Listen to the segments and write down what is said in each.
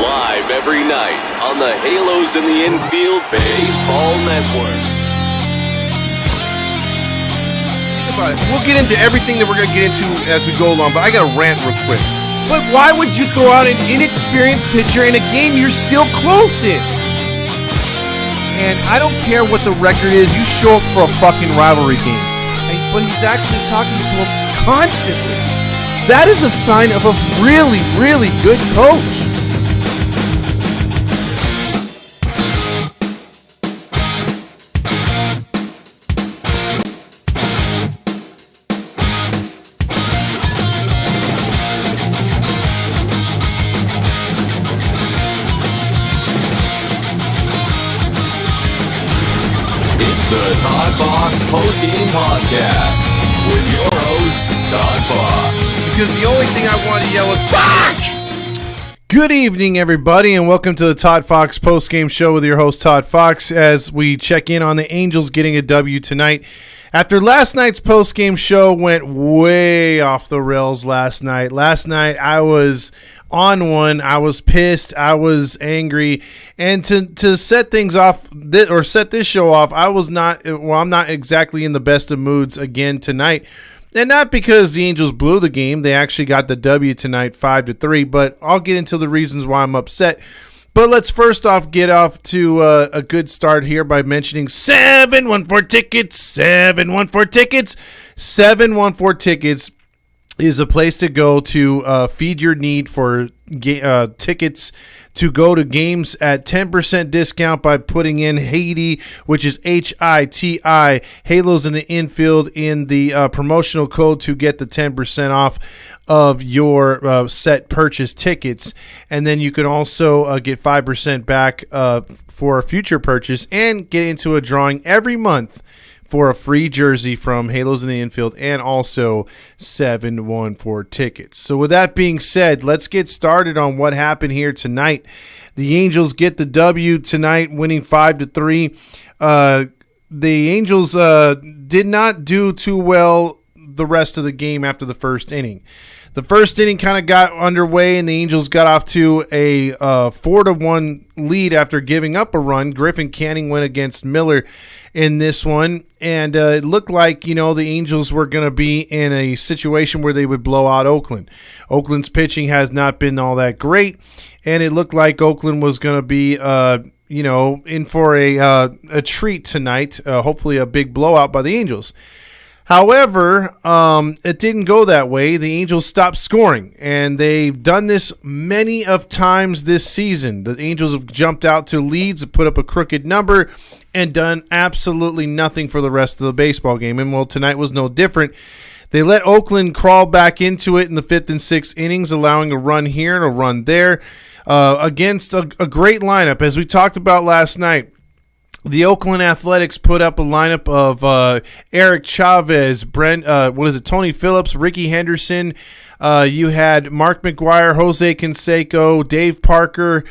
Live every night on the Halos in the Infield Baseball Network. Think about it. We'll get into everything that we're going to get into as we go along, but I got to rant real quick. But why would you throw out an inexperienced pitcher in a game you're still close in? And I don't care what the record is. You show up for a fucking rivalry game. But he's actually talking to him constantly. That is a sign of a really, really good coach. It's the ToddFox postgame podcast with your host, ToddFox. Because the only thing I want to yell is fuck! Good evening, everybody, and welcome to the ToddFox postgame show with your host, ToddFox, as we check in on the Angels getting a W tonight. After last night's postgame show went way off the rails last night. Last night I was on one. I was pissed. I was angry. And to set things off, or set this show off, I'm not exactly in the best of moods again tonight. And not because the Angels blew the game. They actually got the W tonight, 5-3. But I'll get into the reasons why I'm upset. But let's first off get off to a good start here by mentioning 714 Tickets. 714 Tickets. 714 Tickets is a place to go to feed your need for tickets to go to games at 10% discount by putting in Haiti, which is HITI, Halos in the Infield, in the promotional code to get the 10% off of your set purchase tickets. And then you can also get 5% back for a future purchase and get into a drawing every month for a free jersey from Halos in the Infield and also 714 Tickets. So with that being said, let's get started on what happened here tonight. The Angels get the W tonight, winning 5-3. The Angels did not do too well the rest of the game after the first inning. The first inning kind of got underway, and the Angels got off to a 4-1 lead after giving up a run. Griffin Canning went against Miller in this one, and it looked like, the Angels were going to be in a situation where they would blow out Oakland. Oakland's pitching has not been all that great, and it looked like Oakland was going to be in for a treat tonight, hopefully a big blowout by the Angels. However, it didn't go that way. The Angels stopped scoring, and they've done this many of times this season. The Angels have jumped out to leads, put up a crooked number, and done absolutely nothing for the rest of the baseball game. And, well, tonight was no different. They let Oakland crawl back into it in the 5th and 6th innings, allowing a run here and a run there against a great lineup. As we talked about last night, the Oakland Athletics put up a lineup of Eric Chavez, Tony Phillips, Ricky Henderson. You had Mark McGuire, Jose Canseco, Dave Parker.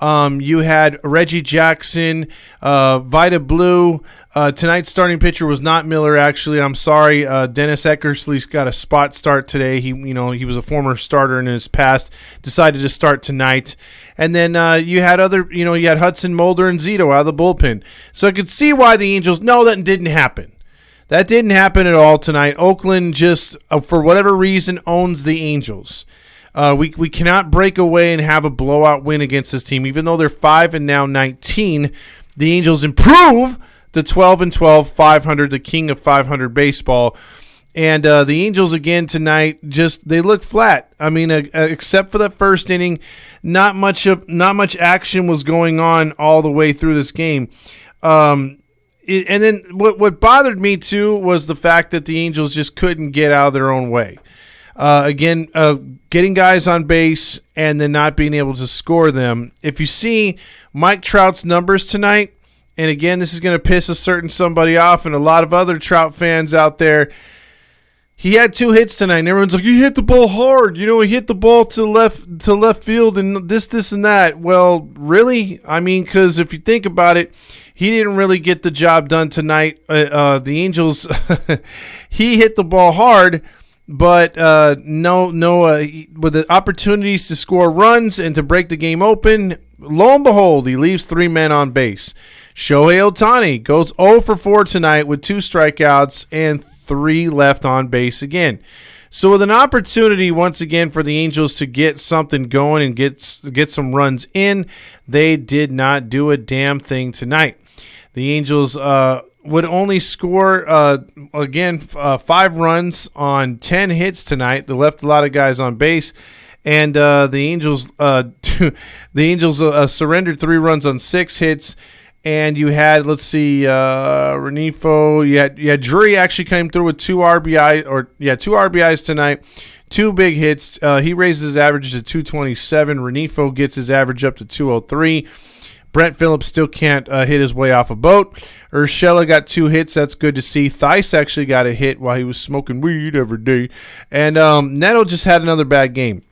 You had Reggie Jackson, Vida Blue. Tonight's starting pitcher was not Miller, actually. I'm sorry. Dennis Eckersley's got a spot start today. He was a former starter in his past, decided to start tonight. And then you had you had Hudson Mulder and Zito out of the bullpen. So I could see why the Angels, no, that didn't happen. That didn't happen at all tonight. Oakland just, for whatever reason, owns the Angels. We cannot break away and have a blowout win against this team. Even though they're 5 and now 19, the Angels improve to 12-12, 500, the king of 500 baseball. And the Angels again tonight, they look flat. I mean, except for that first inning, not much action was going on all the way through this game. And then what bothered me too was the fact that the Angels just couldn't get out of their own way. Getting guys on base and then not being able to score them. If you see Mike Trout's numbers tonight, and again, this is going to piss a certain somebody off and a lot of other Trout fans out there, he had 2 hits tonight, and everyone's like, he hit the ball hard. He hit the ball to left field and this and that. Well, really? I mean, because if you think about it, he didn't really get the job done tonight. The Angels, he hit the ball hard, but with the opportunities to score runs and to break the game open, lo and behold, he leaves 3 men on base. Shohei Ohtani goes 0 for 4 tonight with 2 strikeouts and 3 left on base again. So with an opportunity once again for the Angels to get something going and get some runs in, they did not do a damn thing tonight. The Angels would only score 5 runs on 10 hits tonight. They left a lot of guys on base, and the Angels surrendered 3 runs on 6 hits. And you had, Renifo. You had Drury actually came through with 2 RBIs tonight, 2 big hits. He raises his average to 227. Renifo gets his average up to 203. Brent Phillips still can't hit his way off a boat. Urshela got 2 hits. That's good to see. Theis actually got a hit while he was smoking weed every day. And Neto just had another bad game.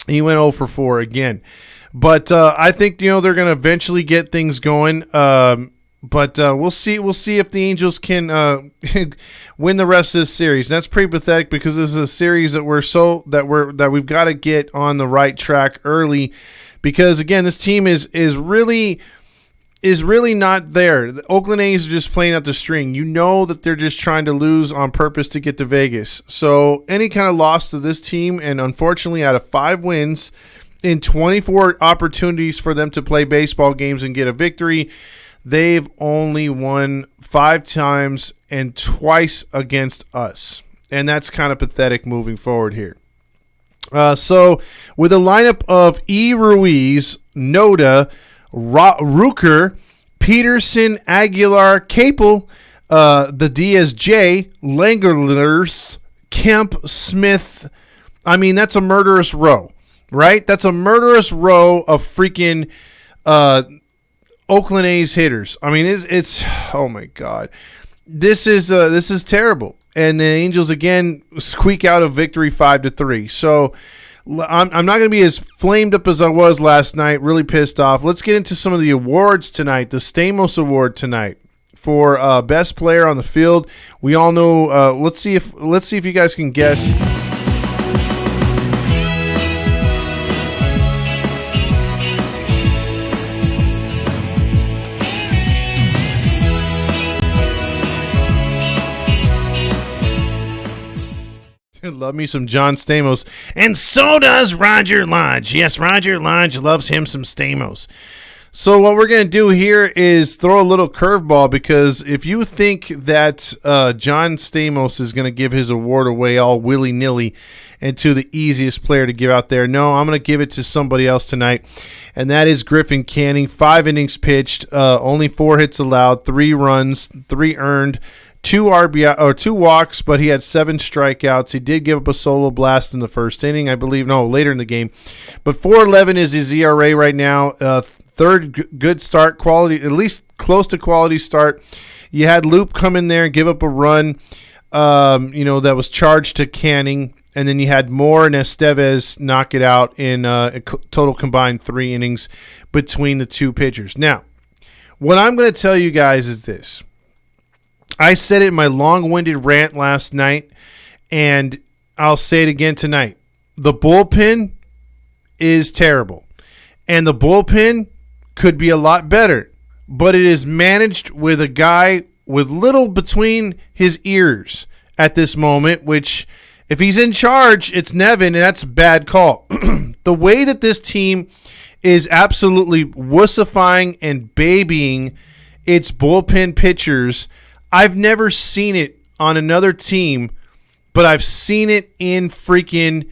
He went 0 for 4 again. But I think they're going to eventually get things going. But we'll see. We'll see if the Angels can win the rest of this series. And that's pretty pathetic because this is a series that we've got to get on the right track early. Because again, this team is really not there. The Oakland A's are just playing out the string. You know that they're just trying to lose on purpose to get to Vegas. So any kind of loss to this team, and unfortunately, out of 5 wins in 24 opportunities for them to play baseball games and get a victory, they've only won 5 times and twice against us. And that's kind of pathetic moving forward here. So with a lineup of E. Ruiz, Noda, Rooker, Peterson, Aguilar, Capel, the DSJ, Langerlers, Kemp, Smith, I mean, that's a murderous row. Right? That's a murderous row of freaking Oakland A's hitters. I mean, it's oh my God. This is terrible. And the Angels again squeak out a victory 5-3. So I'm not going to be as flamed up as I was last night. Really pissed off. Let's get into some of the awards tonight. The Stamos Award tonight for best player on the field. We all know. Let's see if you guys can guess. Love me some John Stamos. And so does Roger Lodge. Yes, Roger Lodge loves him some Stamos. So what we're going to do here is throw a little curveball, because if you think that John Stamos is going to give his award away all willy-nilly and to the easiest player to give out there, no, I'm going to give it to somebody else tonight, and that is Griffin Canning. 5 innings pitched, only 4 hits allowed, 3 runs, 3 earned, 2 RBI or 2 walks, but he had 7 strikeouts. He did give up a solo blast in the first inning, I believe. No, later in the game. But 4.11 is his ERA right now. Third good start, quality, at least close to quality start. You had Loop come in there and give up a run, that was charged to Canning, and then you had Moore and Estevez knock it out in a total combined 3 innings between the 2 pitchers. Now, what I'm going to tell you guys is this. I said it in my long-winded rant last night, and I'll say it again tonight. The bullpen is terrible, and the bullpen could be a lot better, but it is managed with a guy with little between his ears at this moment, which if he's in charge, it's Nevin, and that's a bad call. The way that this team is absolutely wussifying and babying its bullpen pitchers, I've never seen it on another team, but I've seen it in freaking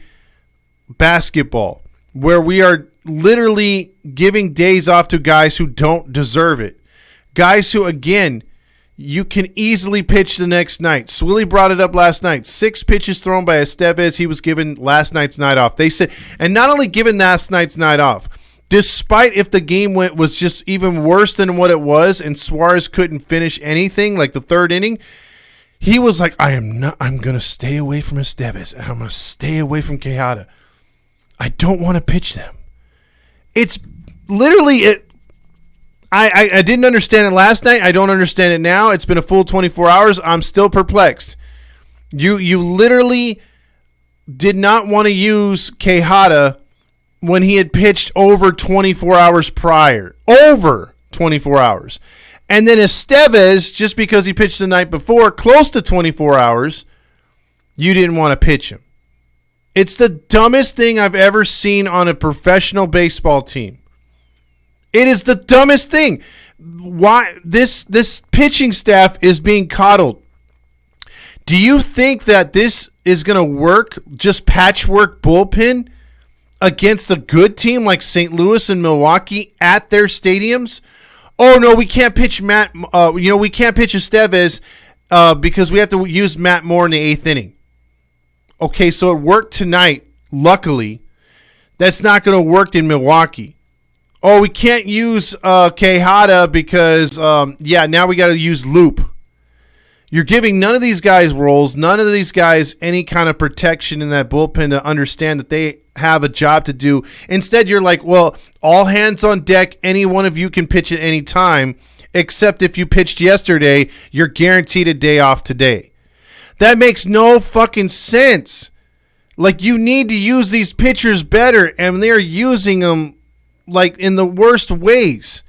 basketball, where we are literally giving days off to guys who don't deserve it. Guys who, again, you can easily pitch the next night. Swilly brought it up last night. 6 pitches thrown by Estevez. He was given last night's night off. They said, and not only given last night's night off, despite if the game was just even worse than what it was and Suarez couldn't finish anything, like the 3rd inning, he was like, I'm going to stay away from Estevez, and I'm going to stay away from Quijada. I don't want to pitch them. It's literally it. I didn't understand it last night. I don't understand it now. It's been a full 24 hours. I'm still perplexed. You literally did not want to use Quijada when he had pitched over 24 hours prior. Over 24 hours. And then Estevez, just because he pitched the night before, close to 24 hours, you didn't want to pitch him. It's the dumbest thing I've ever seen on a professional baseball team. It is the dumbest thing. Why this pitching staff is being coddled. Do you think that this is going to work, just patchwork bullpen, against a good team like St. Louis and Milwaukee at their stadiums? Oh no, we can't pitch we can't pitch Estevez because we have to use Matt Moore in the 8th inning. Okay, so it worked tonight. Luckily, that's not going to work in Milwaukee. Oh, we can't use Quijada because now we got to use Loop. You're giving none of these guys roles, none of these guys any kind of protection in that bullpen to understand that they have a job to do. Instead, you're like, well, all hands on deck. Any one of you can pitch at any time, except if you pitched yesterday, you're guaranteed a day off today. That makes no fucking sense. Like, you need to use these pitchers better, and they're using them like in the worst ways.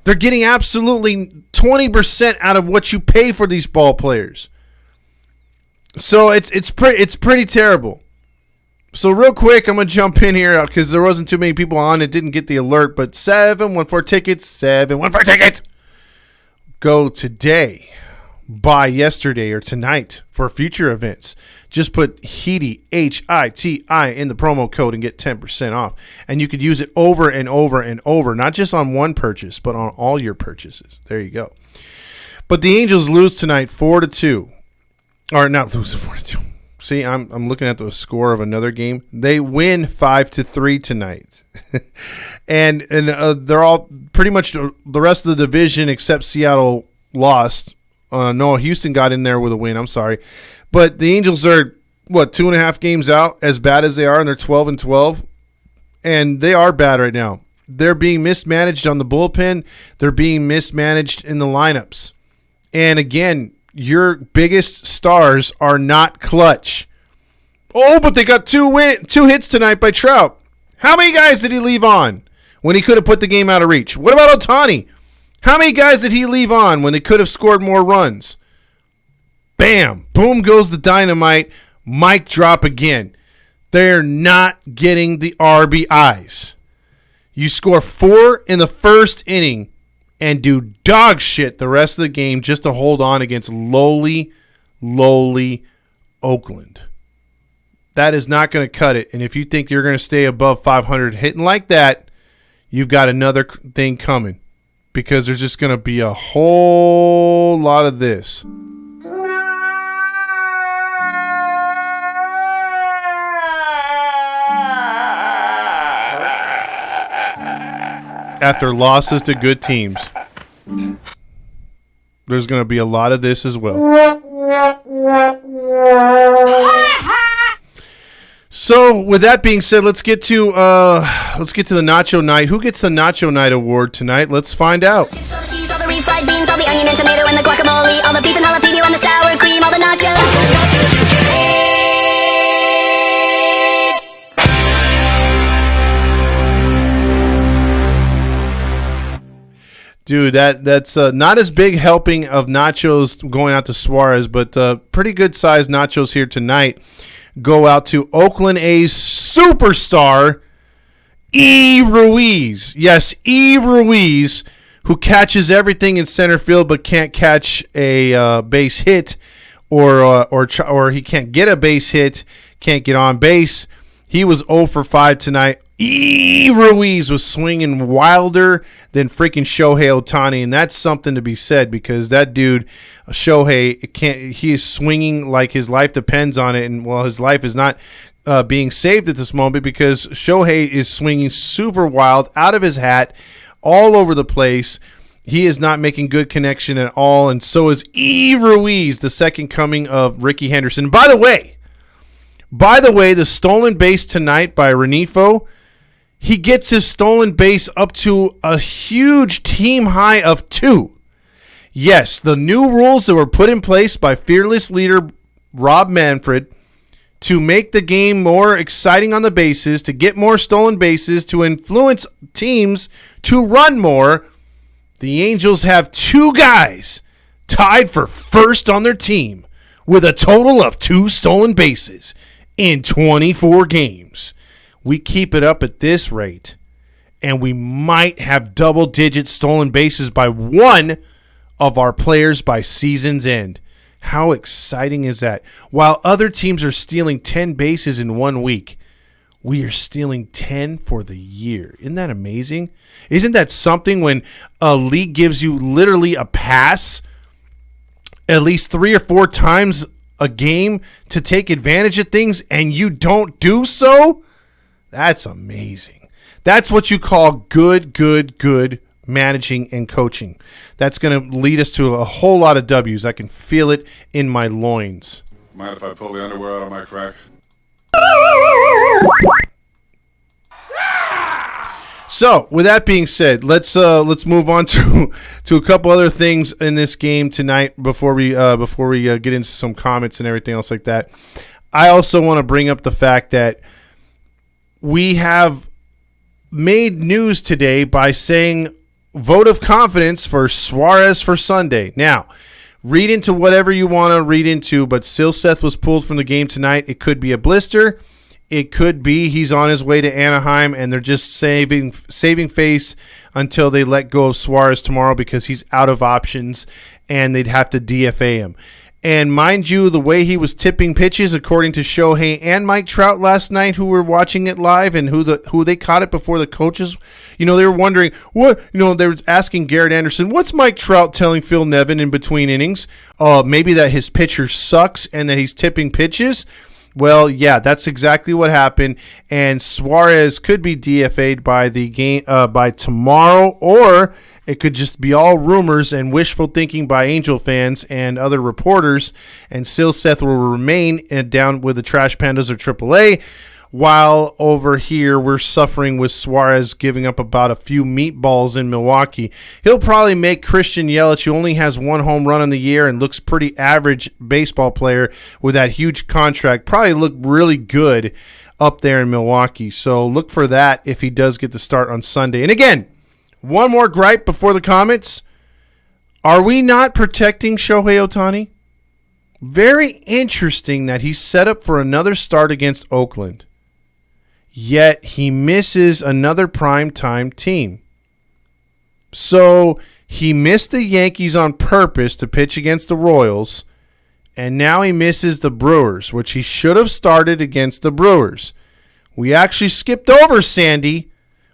They're getting absolutely 20% out of what you pay for these ball players. So it's pretty terrible. So real quick, I'm going to jump in here because there wasn't too many people on. It didn't get the alert, but 714 tickets, 714 tickets. Go today, buy yesterday or tonight for future events. Just put HITI, HITI, in the promo code and get 10% off. And you could use it over and over and over, not just on one purchase, but on all your purchases. There you go. But the Angels lose tonight 4-2. Or not lose 4-2. See, I'm looking at the score of another game. They win 5-3 tonight. and they're all pretty much the rest of the division except Seattle lost. No, Houston got in there with a win. I'm sorry. But the Angels are, 2.5 games out, as bad as they are, and they're 12-12. And they are bad right now. They're being mismanaged on the bullpen. They're being mismanaged in the lineups. And again, your biggest stars are not clutch. Oh, but they got two hits tonight by Trout. How many guys did he leave on when he could have put the game out of reach? What about Ohtani? How many guys did he leave on when they could have scored more runs? Bam! Boom goes the dynamite. Mic drop again. They're not getting the RBIs. You score 4 in the first inning and do dog shit the rest of the game just to hold on against lowly Oakland. That is not going to cut it. And if you think you're going to stay above 500 hitting like that, you've got another thing coming. Because there's just going to be a whole lot of this. After losses to good teams, there's going to be a lot of this as well. So, with that being said, let's get to the Nacho Night. Who gets the Nacho Night award tonight? Let's find out. All the refried beans, all the onion and tomato and the guacamole, all the beef and jalapeno and the sour cream, all the nachos. Dude, that's not as big helping of nachos going out to Suarez, but pretty good sized nachos here tonight go out to Oakland A's superstar E. Ruiz. Yes, E. Ruiz, who catches everything in center field but can't catch a base hit, or he can't get a base hit, can't get on base. He was 0 for 5 tonight. E. Ruiz was swinging wilder than freaking Shohei Ohtani, and that's something to be said because that dude, Shohei, he is swinging like his life depends on it, and well, his life is not being saved at this moment because Shohei is swinging super wild, out of his hat, all over the place. He is not making good connection at all, and so is E. Ruiz, the second coming of Ricky Henderson. By the way, the stolen base tonight by Renifo, he gets his stolen base up to a huge team high of 2. Yes, the new rules that were put in place by fearless leader Rob Manfred to make the game more exciting on the bases, to get more stolen bases, to influence teams to run more, the Angels have 2 guys tied for first on their team with a total of 2 stolen bases in 24 games. We keep it up at this rate, and we might have double-digit stolen bases by one of our players by season's end. How exciting is that? While other teams are stealing 10 bases in 1 week, we are stealing 10 for the year. Isn't that amazing? Isn't that something when a league gives you literally a pass at least 3 or 4 times a game to take advantage of things and you don't do so? That's amazing. That's what you call good managing and coaching. That's going to lead us to a whole lot of W's. I can feel it in my loins. Mind if I pull the underwear out of my crack? So, with that being said, let's move on to a couple other things in this game tonight before we get into some comments and everything else like that. I also want to bring up the fact that we have made news today by saying vote of confidence for Suarez for Sunday. Now, read into whatever you want to read into, but Silseth was pulled from the game tonight. It could be a blister. It could be he's on his way to Anaheim, and they're just saving face until they let go of Suarez tomorrow because he's out of options, and they'd have to DFA him. And mind you, the way he was tipping pitches, according to Shohei and Mike Trout last night, who were watching it live, and who they caught it before the coaches, they were wondering what, they were asking Garrett Anderson, what's Mike Trout telling Phil Nevin in between innings? Maybe that his pitcher sucks and that he's tipping pitches. Well, yeah, that's exactly what happened, and Suarez could be DFA'd by the game by tomorrow, or it could just be all rumors and wishful thinking by Angel fans and other reporters, and Silseth will remain down with the Trash Pandas or AAA, while over here we're suffering with Suarez giving up about a few meatballs in Milwaukee. He'll probably make Christian Yelich, who only has 1 home run in the year and looks pretty average baseball player with that huge contract, probably look really good up there in Milwaukee. So look for that if he does get the start on Sunday. And again, one more gripe before the comments. Are we not protecting Shohei Ohtani? Very interesting that he's set up for another start against Oakland. Yet he misses another primetime team. So he missed the Yankees on purpose to pitch against the Royals, and now he misses the Brewers, which he should have started against the Brewers. We actually skipped over Sandy,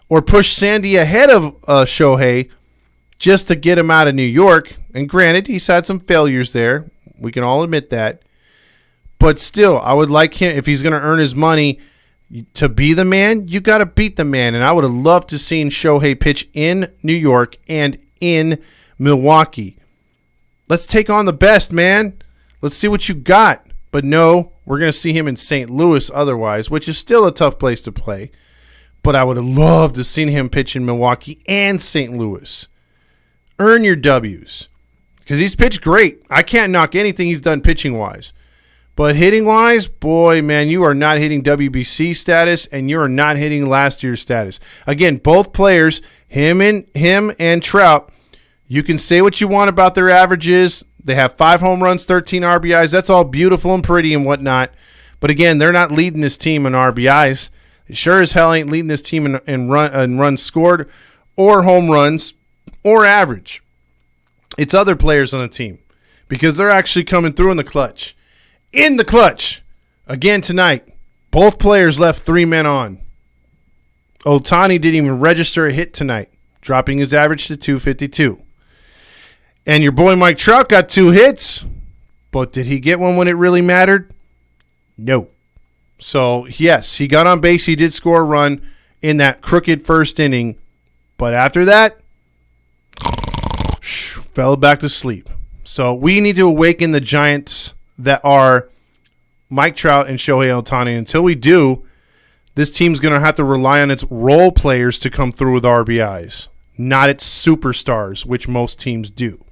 or pushed Sandy ahead of Shohei just to get him out of New York. And granted, he's had some failures there. We can all admit that. But still, I would like him, if he's going to earn his money, to be the man, you got to beat the man. And I would have loved to seen Shohei pitch in New York and in Milwaukee. Let's take on the best, man. Let's see what you got. But no, we're going to see him in St. Louis otherwise, which is still a tough place to play. But I would have loved to have seen him pitch in Milwaukee and St. Louis. Earn your W's. Because he's pitched great. I can't knock anything he's done pitching-wise. But hitting-wise, boy, man, you are not hitting WBC status, and you are not hitting last year's status. Again, both players, him and Trout, you can say what you want about their averages. They have 5 home runs, 13 RBIs. That's all beautiful and pretty and whatnot. But again, they're not leading this team in RBIs. They sure as hell ain't leading this team in runs scored or home runs or average. It's other players on the team because they're actually coming through in the clutch. In the clutch. Again tonight, both players left 3 men on. Ohtani didn't even register a hit tonight, dropping his average to 252. And your boy Mike Trout got 2 hits, but did he get one when it really mattered? No. So, yes, he got on base. He did score a run in that crooked first inning, but after that, fell back to sleep. So we need to awaken the giants that are Mike Trout and Shohei Ohtani. Until we do, this team's going to have to rely on its role players to come through with RBIs, not its superstars, which most teams do.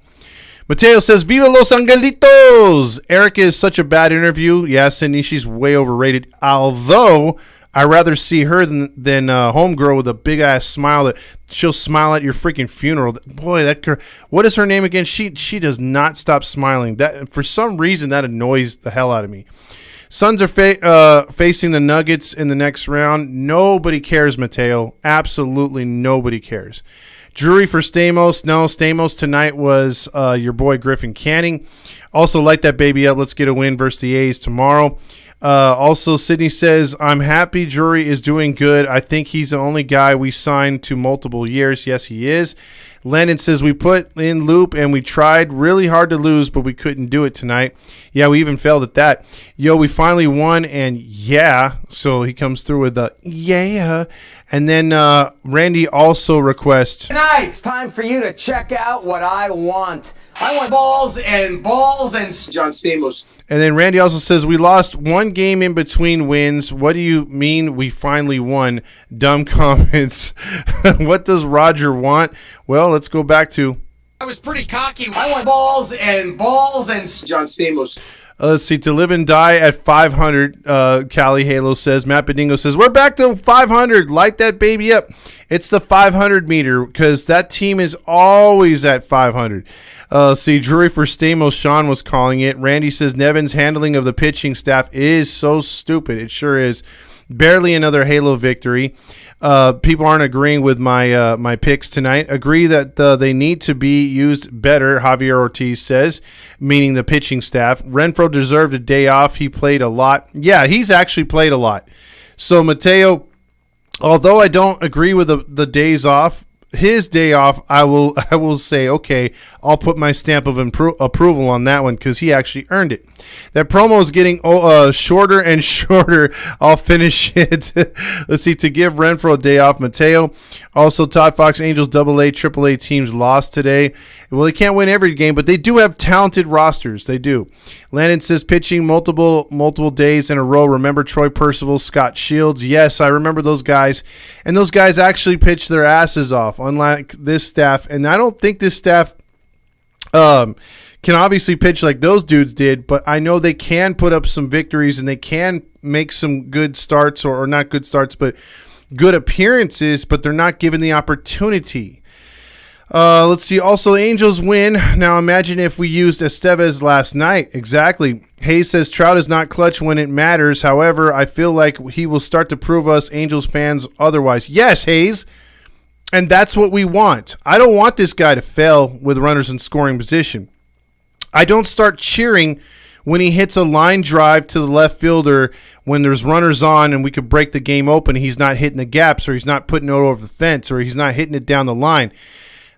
Mateo says, Viva Los Angelitos! Erica is such a bad interview. Yeah, Cindy, she's way overrated. Although, I'd rather see her than Homegirl with a big-ass smile that she'll smile at your freaking funeral. Boy, that girl, what is her name again? She does not stop smiling. That for some reason, that annoys the hell out of me. Suns are facing the Nuggets in the next round. Nobody cares, Mateo. Absolutely nobody cares. Drury for Stamos. No, Stamos tonight was your boy Griffin Canning. Also, light that baby up. Let's get a win versus the A's tomorrow. Also, Sydney says, I'm happy Drury is doing good. I think he's the only guy we signed to multiple years. Yes, he is. Landon says, we put in loop and we tried really hard to lose, but we couldn't do it tonight. Yeah, we even failed at that. Yo, we finally won, and yeah. So he comes through with the yeah. And then Randy also requests, Tonight, it's time for you to check out what I want. I want balls and John Stamos. And then Randy also says, we lost one game in between wins. What do you mean we finally won? Dumb comments. What does Roger want? Well, let's go back to. I was pretty cocky. I want balls and John Stamos. Let's see. To live and die at 500, Cali Halo says. Matt Bedingo says, we're back to 500. Light that baby up. It's the 500 meter because that team is always at 500. See, Drury for Stamos, Sean was calling it. Randy says Nevin's handling of the pitching staff is so stupid. It sure is. Barely another Halo victory. People aren't agreeing with my picks tonight. Agree that they need to be used better, Javier Ortiz says, meaning the pitching staff. Renfroe deserved a day off. He played a lot. Yeah, he's actually played a lot. So, Mateo, although I don't agree with the days off, his day off, I will say, okay, I'll put my stamp of approval on that one because he actually earned it. That promo is getting shorter and shorter. I'll finish it. Let's see, to give Renfroe a day off, Mateo. Also, ToddFox Angels AA, AAA teams lost today. Well, they can't win every game, but they do have talented rosters. They do. Landon says pitching multiple days in a row. Remember Troy Percival, Scott Shields? Yes, I remember those guys. And those guys actually pitched their asses off, unlike this staff. And I don't think this staff can obviously pitch like those dudes did, but I know they can put up some victories and they can make some good starts, or not good starts, but good appearances, but they're not given the opportunity. Let's see. Also, Angels win. Now, imagine if we used Estevez last night. Exactly. Hayes says Trout is not clutch when it matters. However, I feel like he will start to prove us Angels fans otherwise. Yes, Hayes. And that's what we want. I don't want this guy to fail with runners in scoring position. I don't start cheering when he hits a line drive to the left fielder when there's runners on and we could break the game open. He's not hitting the gaps, or he's not putting it over the fence, or he's not hitting it down the line.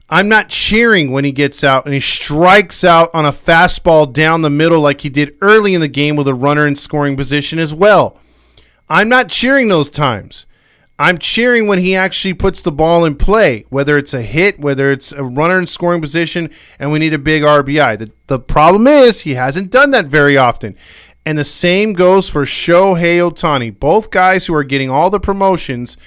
I'm not cheering when he gets out and he strikes out on a fastball down the middle like he did early in the game with a runner in scoring position as well. I'm not cheering those times. I'm cheering when he actually puts the ball in play, whether it's a hit, whether it's a runner in scoring position, and we need a big RBI. The problem is he hasn't done that very often. And the same goes for Shohei Ohtani. Both guys who are getting all the promotions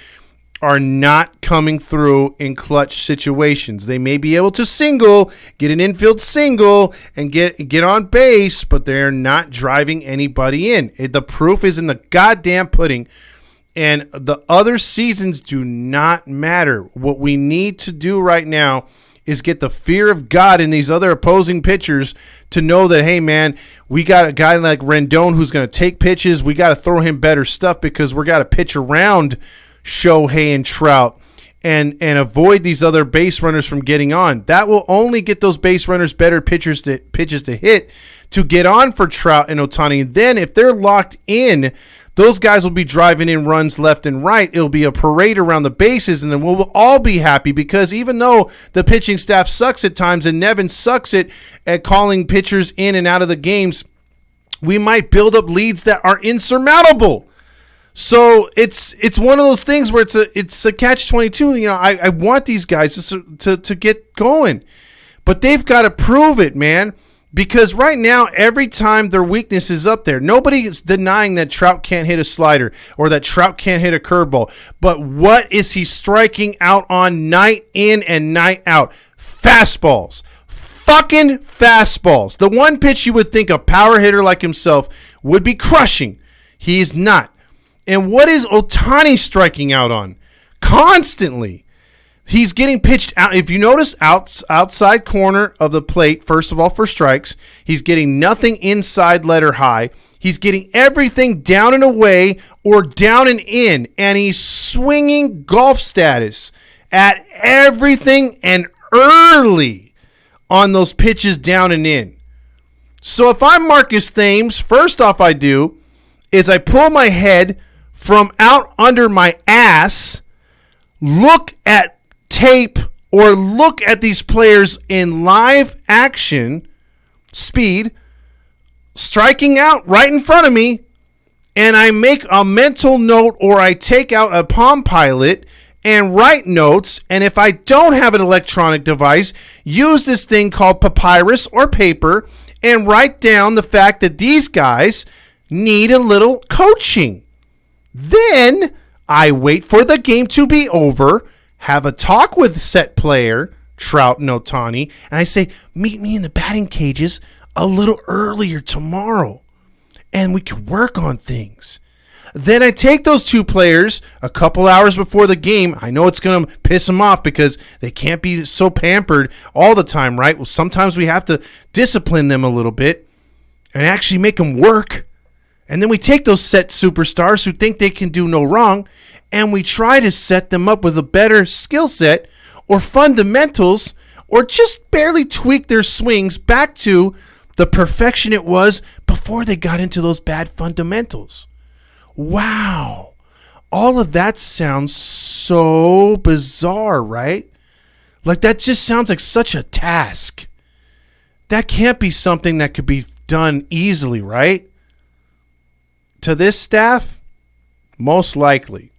are not coming through in clutch situations. They may be able to single, get an infield single, and get on base, but they're not driving anybody in. The proof is in the goddamn pudding. And the other seasons do not matter. What we need to do right now is get the fear of God in these other opposing pitchers to know that, hey, man, we got a guy like Rendon who's going to take pitches. We got to throw him better stuff because we got to pitch around Shohei and Trout and avoid these other base runners from getting on. That will only get those base runners better pitches to hit to get on for Trout and Ohtani. And then if they're locked in, those guys will be driving in runs left and right. It'll be a parade around the bases, and then we'll all be happy because even though the pitching staff sucks at times and Nevin sucks at calling pitchers in and out of the games, we might build up leads that are insurmountable. So it's one of those things where it's a catch-22. You know, I want these guys to get going, but they've got to prove it, man. Because right now, every time their weakness is up there, nobody is denying that Trout can't hit a slider or that Trout can't hit a curveball. But what is he striking out on night in and night out? Fastballs. fucking fastballs. The one pitch you would think a power hitter like himself would be crushing. He's not. And what is Ohtani striking out on? Constantly. He's getting pitched out. If you notice, outside corner of the plate, first of all, for strikes. He's getting nothing inside letter high. He's getting everything down and away or down and in. And he's swinging golf status at everything and early on those pitches down and in. So if I'm Marcus Thames, first off I do is I pull my head from out under my ass, look at tape or look at these players in live action, speed, striking out right in front of me, and I make a mental note or I take out a Palm Pilot and write notes. And if I don't have an electronic device, use this thing called papyrus or paper and write down the fact that these guys need a little coaching. Then I wait for the game to be over, have a talk with set player, Trout and Ohtani, and I say, meet me in the batting cages a little earlier tomorrow, and we can work on things. Then I take those two players a couple hours before the game. I know it's going to piss them off because they can't be so pampered all the time, right? Well, sometimes we have to discipline them a little bit and actually make them work. And then we take those set superstars who think they can do no wrong, and we try to set them up with a better skill set or fundamentals or just barely tweak their swings back to the perfection it was before they got into those bad fundamentals. Wow. All of that sounds so bizarre, right? Like that just sounds like such a task. That can't be something that could be done easily, right? To this staff, most likely.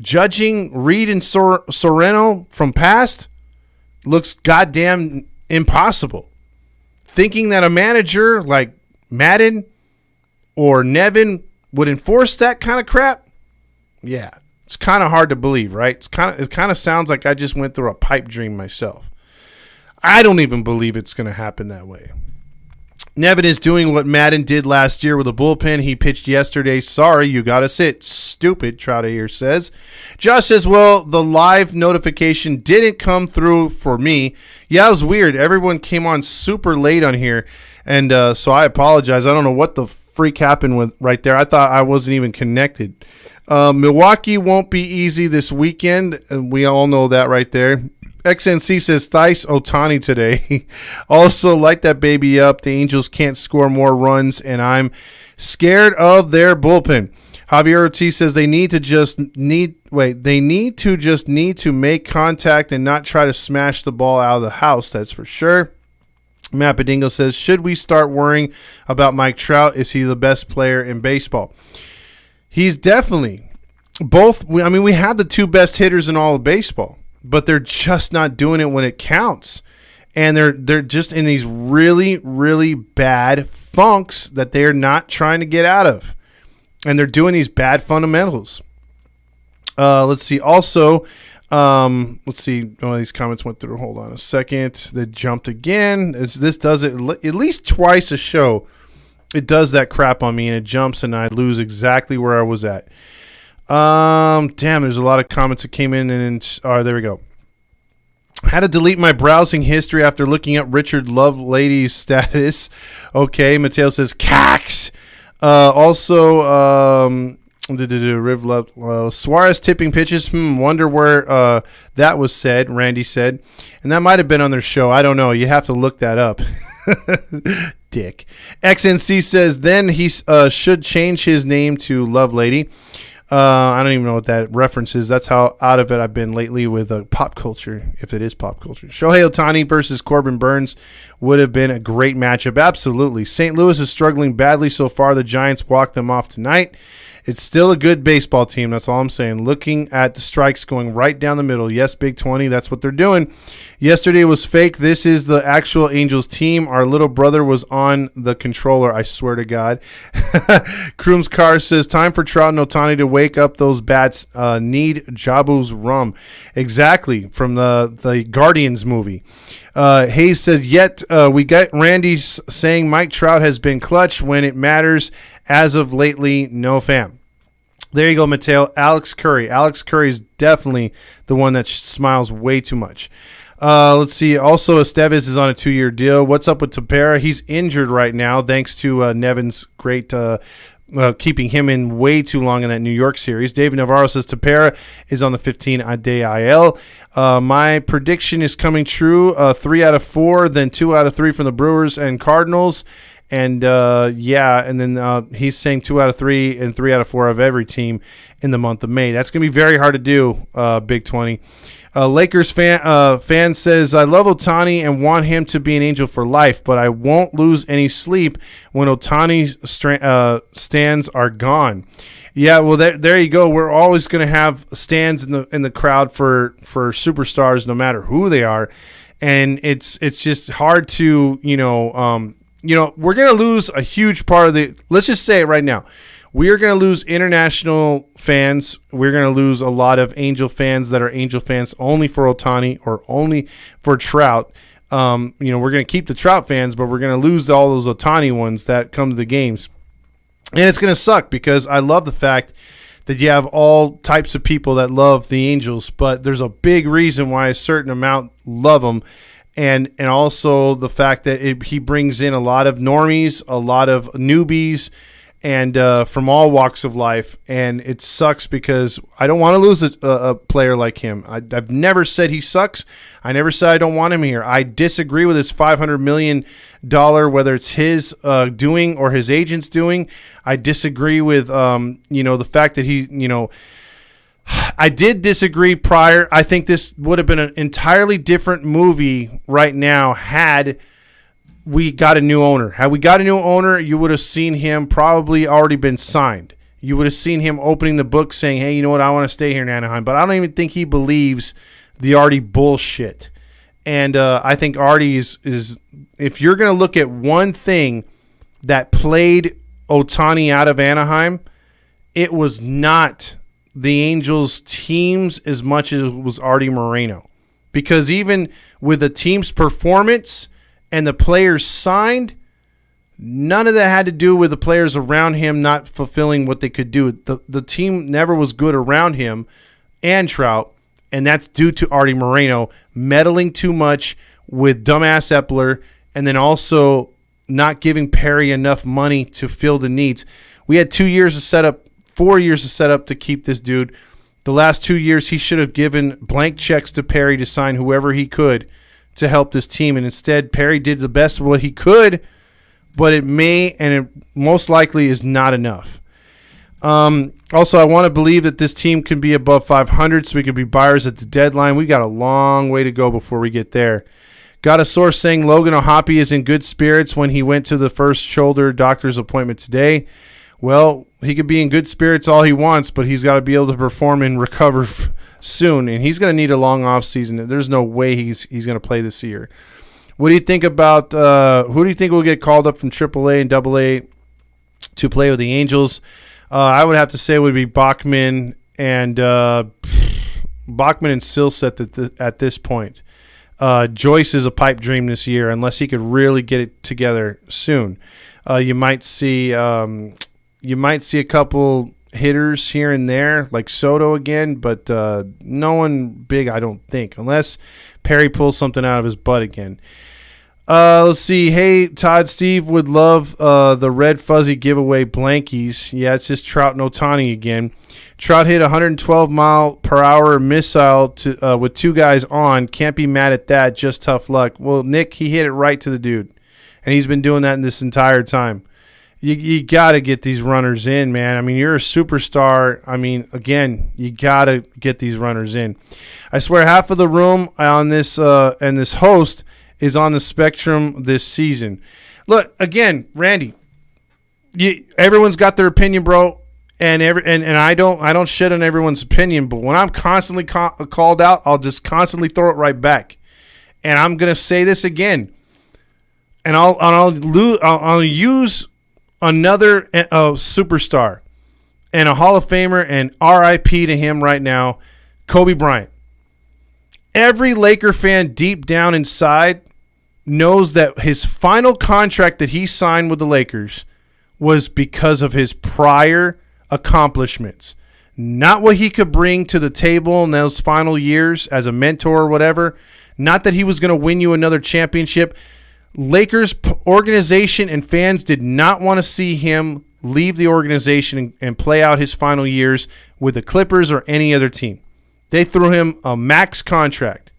Judging Reed and Sorrento from past looks goddamn impossible. Thinking that a manager like Madden or Nevin would enforce that kind of crap, yeah, it's kind of hard to believe, right? It kind of sounds like I just went through a pipe dream myself. I don't even believe it's going to happen that way. Nevin is doing what Madden did last year with a bullpen. He pitched yesterday. Sorry, you got to sit. Stupid, Trout here says. Josh says, well, the live notification didn't come through for me. Yeah, it was weird. Everyone came on super late on here, and so I apologize. I don't know what the freak happened with right there. I thought I wasn't even connected. Milwaukee won't be easy this weekend, and we all know that right there. XNC says, Thrice Ohtani today. Also, light that baby up. The Angels can't score more runs, and I'm scared of their bullpen. Javier Ortiz says they need to make contact and not try to smash the ball out of the house. That's for sure. Matt Bedingo says, should we start worrying about Mike Trout? Is he the best player in baseball? He's definitely both. I mean, we have the two best hitters in all of baseball, but they're just not doing it when it counts. And they're just in these really, really bad funks that they're not trying to get out of. And they're doing these bad fundamentals. Let's see. Also, let's see. One of these comments went through. Hold on a second. They jumped again. This does it at least twice a show. It does that crap on me, and it jumps, and I lose exactly where I was at. Damn, there's a lot of comments that came in, and there we go. How to delete my browsing history after looking up Richard Lovelady's status. Okay, Mateo says, cax. Riv Love, Suarez tipping pitches. Wonder where that was said, Randy said. And that might have been on their show. I don't know. You have to look that up. Dick. XNC says, then he should change his name to Lovelady. I don't even know what that reference is. That's how out of it I've been lately with pop culture, if it is pop culture. Shohei Ohtani versus Corbin Burns would have been a great matchup. Absolutely. St. Louis is struggling badly so far. The Giants walked them off tonight. It's still a good baseball team. That's all I'm saying. Looking at the strikes going right down the middle. Yes, Big 20. That's what they're doing. Yesterday was fake. This is the actual Angels team. Our little brother was on the controller. I swear to God. Kroom's car says, time for Trout and Ohtani to wake up those bats. Need Jabu's rum. Exactly. From the Guardians movie. Hayes says, yet we got Randy saying Mike Trout has been clutch when it matters. As of lately, no fam. There you go, Mateo. Alex Curry. Alex Curry is definitely the one that smiles way too much. Let's see. Also, Estevez is on a 2-year deal. What's up with Tepera? He's injured right now, thanks to Nevin's great keeping him in way too long in that New York series. David Navarro says Tepera is on the 15-day IL. My prediction is coming true. 3 out of 4, then 2 out of 3 from the Brewers and Cardinals. And, and then he's saying 2 out of 3 and 3 out of 4 of every team in the month of May. That's going to be very hard to do, Big 20. Lakers fan says, I love Ohtani and want him to be an Angel for life, but I won't lose any sleep when Ohtani's stands are gone. Yeah, well, there you go. We're always going to have stands in the crowd for superstars, no matter who they are, and it's just hard to we're going to lose a huge part of the. Let's just say it right now. We are going to lose international fans. We're going to lose a lot of Angel fans that are Angel fans only for Ohtani or only for Trout. We're going to keep the Trout fans, but we're going to lose all those Ohtani ones that come to the games. And it's going to suck because I love the fact that you have all types of people that love the Angels, but there's a big reason why a certain amount love them. And also the fact that he brings in a lot of normies, a lot of newbies, and from all walks of life. And it sucks because I don't want to lose a player like him. I've never said he sucks. I never said I don't want him here. I disagree with his $500 million, whether it's his doing or his agent's doing. I disagree with, the fact that he, I did disagree prior. I think this would have been an entirely different movie right now had we got a new owner. Had we got a new owner, you would have seen him probably already been signed. You would have seen him opening the book saying, hey, you know what, I want to stay here in Anaheim. But I don't even think he believes the Artie bullshit. And I think Artie is if you're going to look at one thing that played Ohtani out of Anaheim, it was not the Angels teams as much as it was Artie Moreno. Because even with the team's performance and the players signed, none of that had to do with the players around him not fulfilling what they could do. The team never was good around him and Trout, and that's due to Artie Moreno meddling too much with dumbass Epler and then also not giving Perry enough money to fill the needs. We had 2 years to set up, 4 years to set up to keep this dude. The last 2 years, he should have given blank checks to Perry to sign whoever he could to help this team. And instead, Perry did the best of what he could, but it most likely is not enough. Also, I want to believe that this team can be above 500 so we can be buyers at the deadline. We got a long way to go before we get there. Got a source saying Logan O'Hoppe is in good spirits when he went to the first shoulder doctor's appointment today. Well, he could be in good spirits all he wants, but he's got to be able to perform and recover soon, and he's going to need a long off season. There's no way he's going to play this year. What do you think about who do you think will get called up from AAA and AA to play with the Angels? I would have to say it would be Bachman and Silseth at this point. Joyce is a pipe dream this year unless he could really get it together soon. You might see a couple hitters here and there, like Soto again, but no one big, I don't think, unless Perry pulls something out of his butt again. Let's see. Hey, Todd, Steve would love the red fuzzy giveaway blankies. Yeah, it's just Trout and Ohtani again. Trout hit 112-mile-per-hour missile with 2 guys on. Can't be mad at that. Just tough luck. Well, Nick, he hit it right to the dude, and he's been doing that in this entire time. You got to get these runners in, man. I mean, you're a superstar. I mean, again, you got to get these runners in. I swear half of the room on this and this host is on the spectrum this season. Look, again, Randy, everyone's got their opinion, bro, and I don't shit on everyone's opinion, but when I'm constantly called out, I'll just constantly throw it right back. And I'm going to say this again. And I'll use another superstar and a Hall of Famer and RIP to him right now, Kobe Bryant. every Laker fan deep down inside knows that his final contract that he signed with the Lakers was because of his prior accomplishments, not what he could bring to the table in those final years as a mentor or whatever, not that he was going to win you another championship. Lakers organization and fans did not want to see him leave the organization and play out his final years with the Clippers or any other team. They threw him a max contract,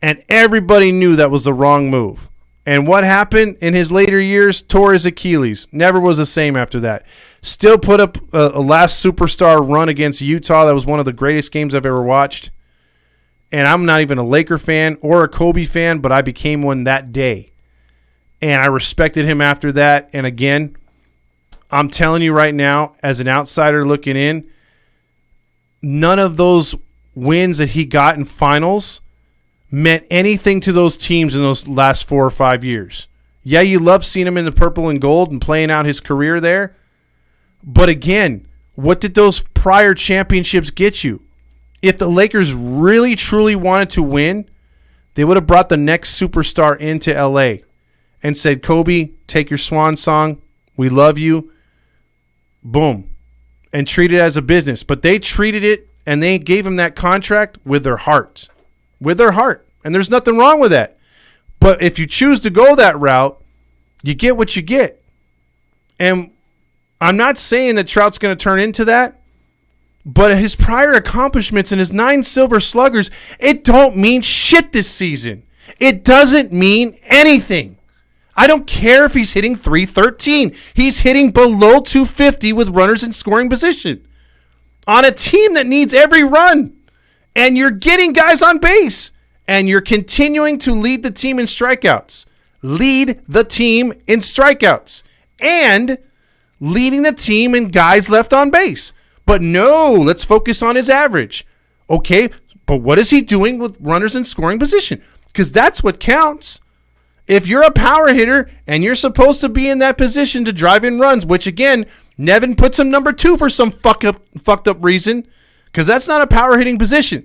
and everybody knew that was the wrong move. And what happened in his later years? Tore his Achilles. Never was the same after that. Still put up a last superstar run against Utah. That was one of the greatest games I've ever watched. And I'm not even a Laker fan or a Kobe fan, but I became one that day. And I respected him after that. And again, I'm telling you right now, as an outsider looking in, none of those wins that he got in finals meant anything to those teams in those last 4 or 5 years. Yeah, you love seeing him in the purple and gold and playing out his career there. But again, what did those prior championships get you? If the Lakers really, truly wanted to win, they would have brought the next superstar into LA and said, Kobe, take your swan song. We love you. Boom. And treat it as a business. But they treated it and they gave him that contract with their heart. With their heart. And there's nothing wrong with that. But if you choose to go that route, you get what you get. And I'm not saying that Trout's going to turn into that, but his prior accomplishments and his 9 silver sluggers, it don't mean shit this season. It doesn't mean anything. I don't care if he's hitting .313. He's hitting below .250 with runners in scoring position on a team that needs every run. And you're getting guys on base. And you're continuing to lead the team in strikeouts. Lead the team in strikeouts. And leading the team in guys left on base. But no, let's focus on his average. Okay, but what is he doing with runners in scoring position? Because that's what counts. If you're a power hitter and you're supposed to be in that position to drive in runs, which again, Nevin puts him number 2 for some fucked up reason, because that's not a power hitting position.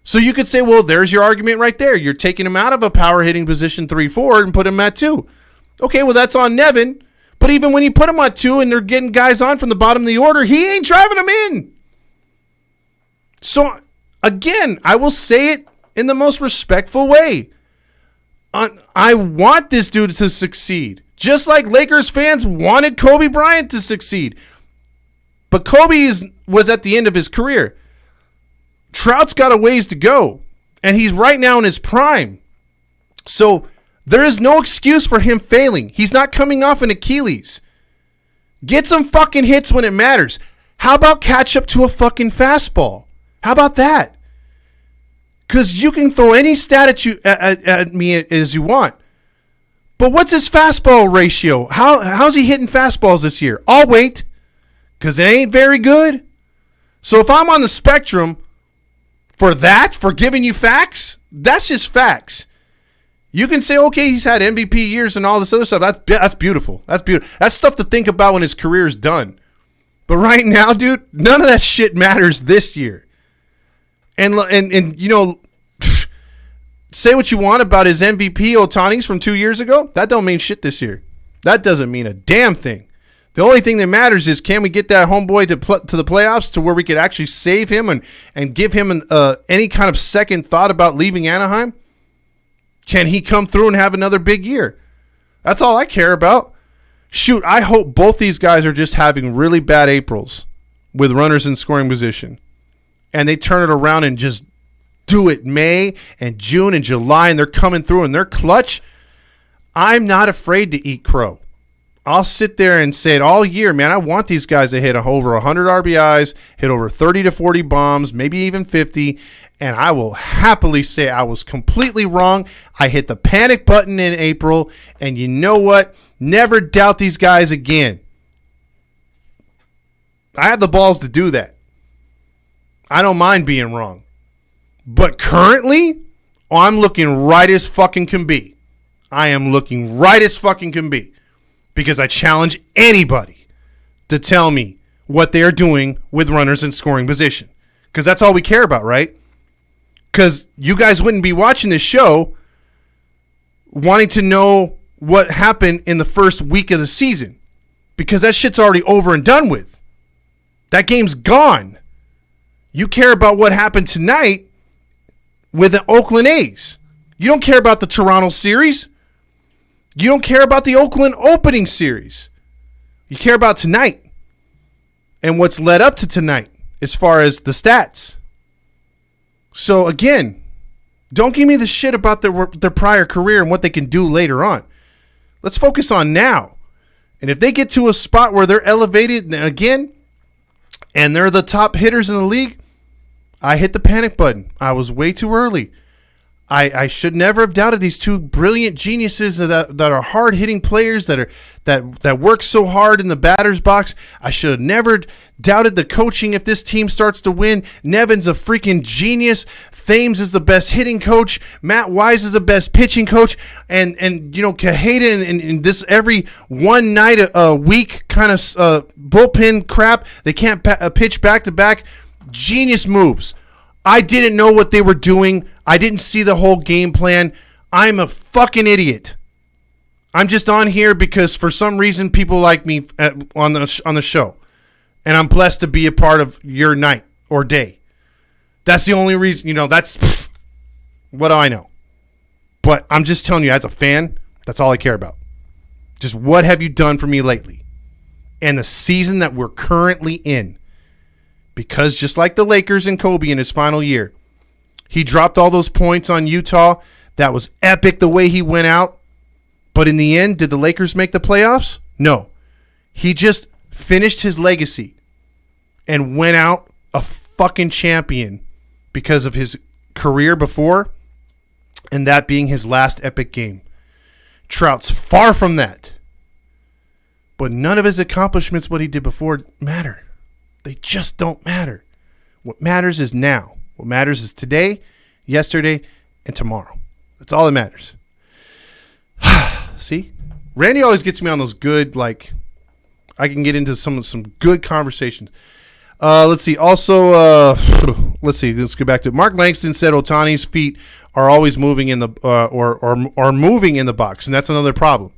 So you could say, well, there's your argument right there. You're taking him out of a power hitting position 3-4 and put him at 2. Okay, well, that's on Nevin. But even when you put him on 2 and they're getting guys on from the bottom of the order, he ain't driving them in. So, again, I will say it in the most respectful way. I want this dude to succeed. Just like Lakers fans wanted Kobe Bryant to succeed. But Kobe was at the end of his career. Trout's got a ways to go. And he's right now in his prime. So there is no excuse for him failing. He's not coming off an Achilles. Get some fucking hits when it matters. How about catch up to a fucking fastball? How about that? Because you can throw any stat at me as you want. But what's his fastball ratio? How's he hitting fastballs this year? I'll wait. Because it ain't very good. So if I'm on the spectrum for giving you facts, that's just facts. You can say, okay, he's had MVP years and all this other stuff. That's beautiful. That's beautiful. That's stuff to think about when his career is done. But right now, dude, none of that shit matters this year. And you know, say what you want about his MVP Ohtani's from 2 years ago. That don't mean shit this year. That doesn't mean a damn thing. The only thing that matters is, can we get that homeboy to the playoffs to where we could actually save him and give him any kind of second thought about leaving Anaheim? Can he come through and have another big year? That's all I care about. Shoot, I hope both these guys are just having really bad Aprils with runners in scoring position. And they turn it around and just do it May and June and July, and they're coming through and they're clutch. I'm not afraid to eat crow. I'll sit there and say it all year, man. I want these guys to hit over 100 RBIs, hit over 30 to 40 bombs, maybe even 50, and I will happily say I was completely wrong. I hit the panic button in April, and you know what? Never doubt these guys again. I have the balls to do that. I don't mind being wrong. But currently, I'm looking right as fucking can be. I am looking right as fucking can be. Because I challenge anybody to tell me what they are doing with runners in scoring position. Because that's all we care about, right? Because you guys wouldn't be watching this show wanting to know what happened in the first week of the season, because that shit's already over and done with. That game's gone. You care about what happened tonight with the Oakland A's. You don't care about the Toronto series. You don't care about the Oakland opening series. You care about tonight and what's led up to tonight as far as the stats. So again, don't give me the shit about their prior career and what they can do later on. Let's focus on now. And if they get to a spot where they're elevated again and they're the top hitters in the league, I hit the panic button. I was way too early. I should never have doubted these two brilliant geniuses that are hard-hitting players that work so hard in the batter's box. I should have never doubted the coaching if this team starts to win. Nevin's a freaking genius. Thames is the best hitting coach. Matt Wise is the best pitching coach. And Cajeda and this every one night a week kind of bullpen crap. They can't pitch back-to-back. Genius moves. I didn't know what they were doing. I didn't see the whole game plan. I'm a fucking idiot. I'm just on here because for some reason people like me on the show. And I'm blessed to be a part of your night or day. That's the only reason, that's what do I know? But I'm just telling you, as a fan, that's all I care about. Just what have you done for me lately? And the season that we're currently in. Because just like the Lakers and Kobe in his final year, he dropped all those points on Utah. That was epic the way he went out. But in the end, did the Lakers make the playoffs? No. He just finished his legacy and went out a fucking champion because of his career before, and that being his last epic game. Trout's far from that. But none of his accomplishments, what he did before, matter. They just don't matter. What matters is now. What matters is today, yesterday, and tomorrow. That's all that matters. See? Randy always gets me on those good, I can get into some good conversations. Let's see. Also, let's get back to it. Mark Langston said Ohtani's feet are always moving in the or moving in the box, and that's another problem.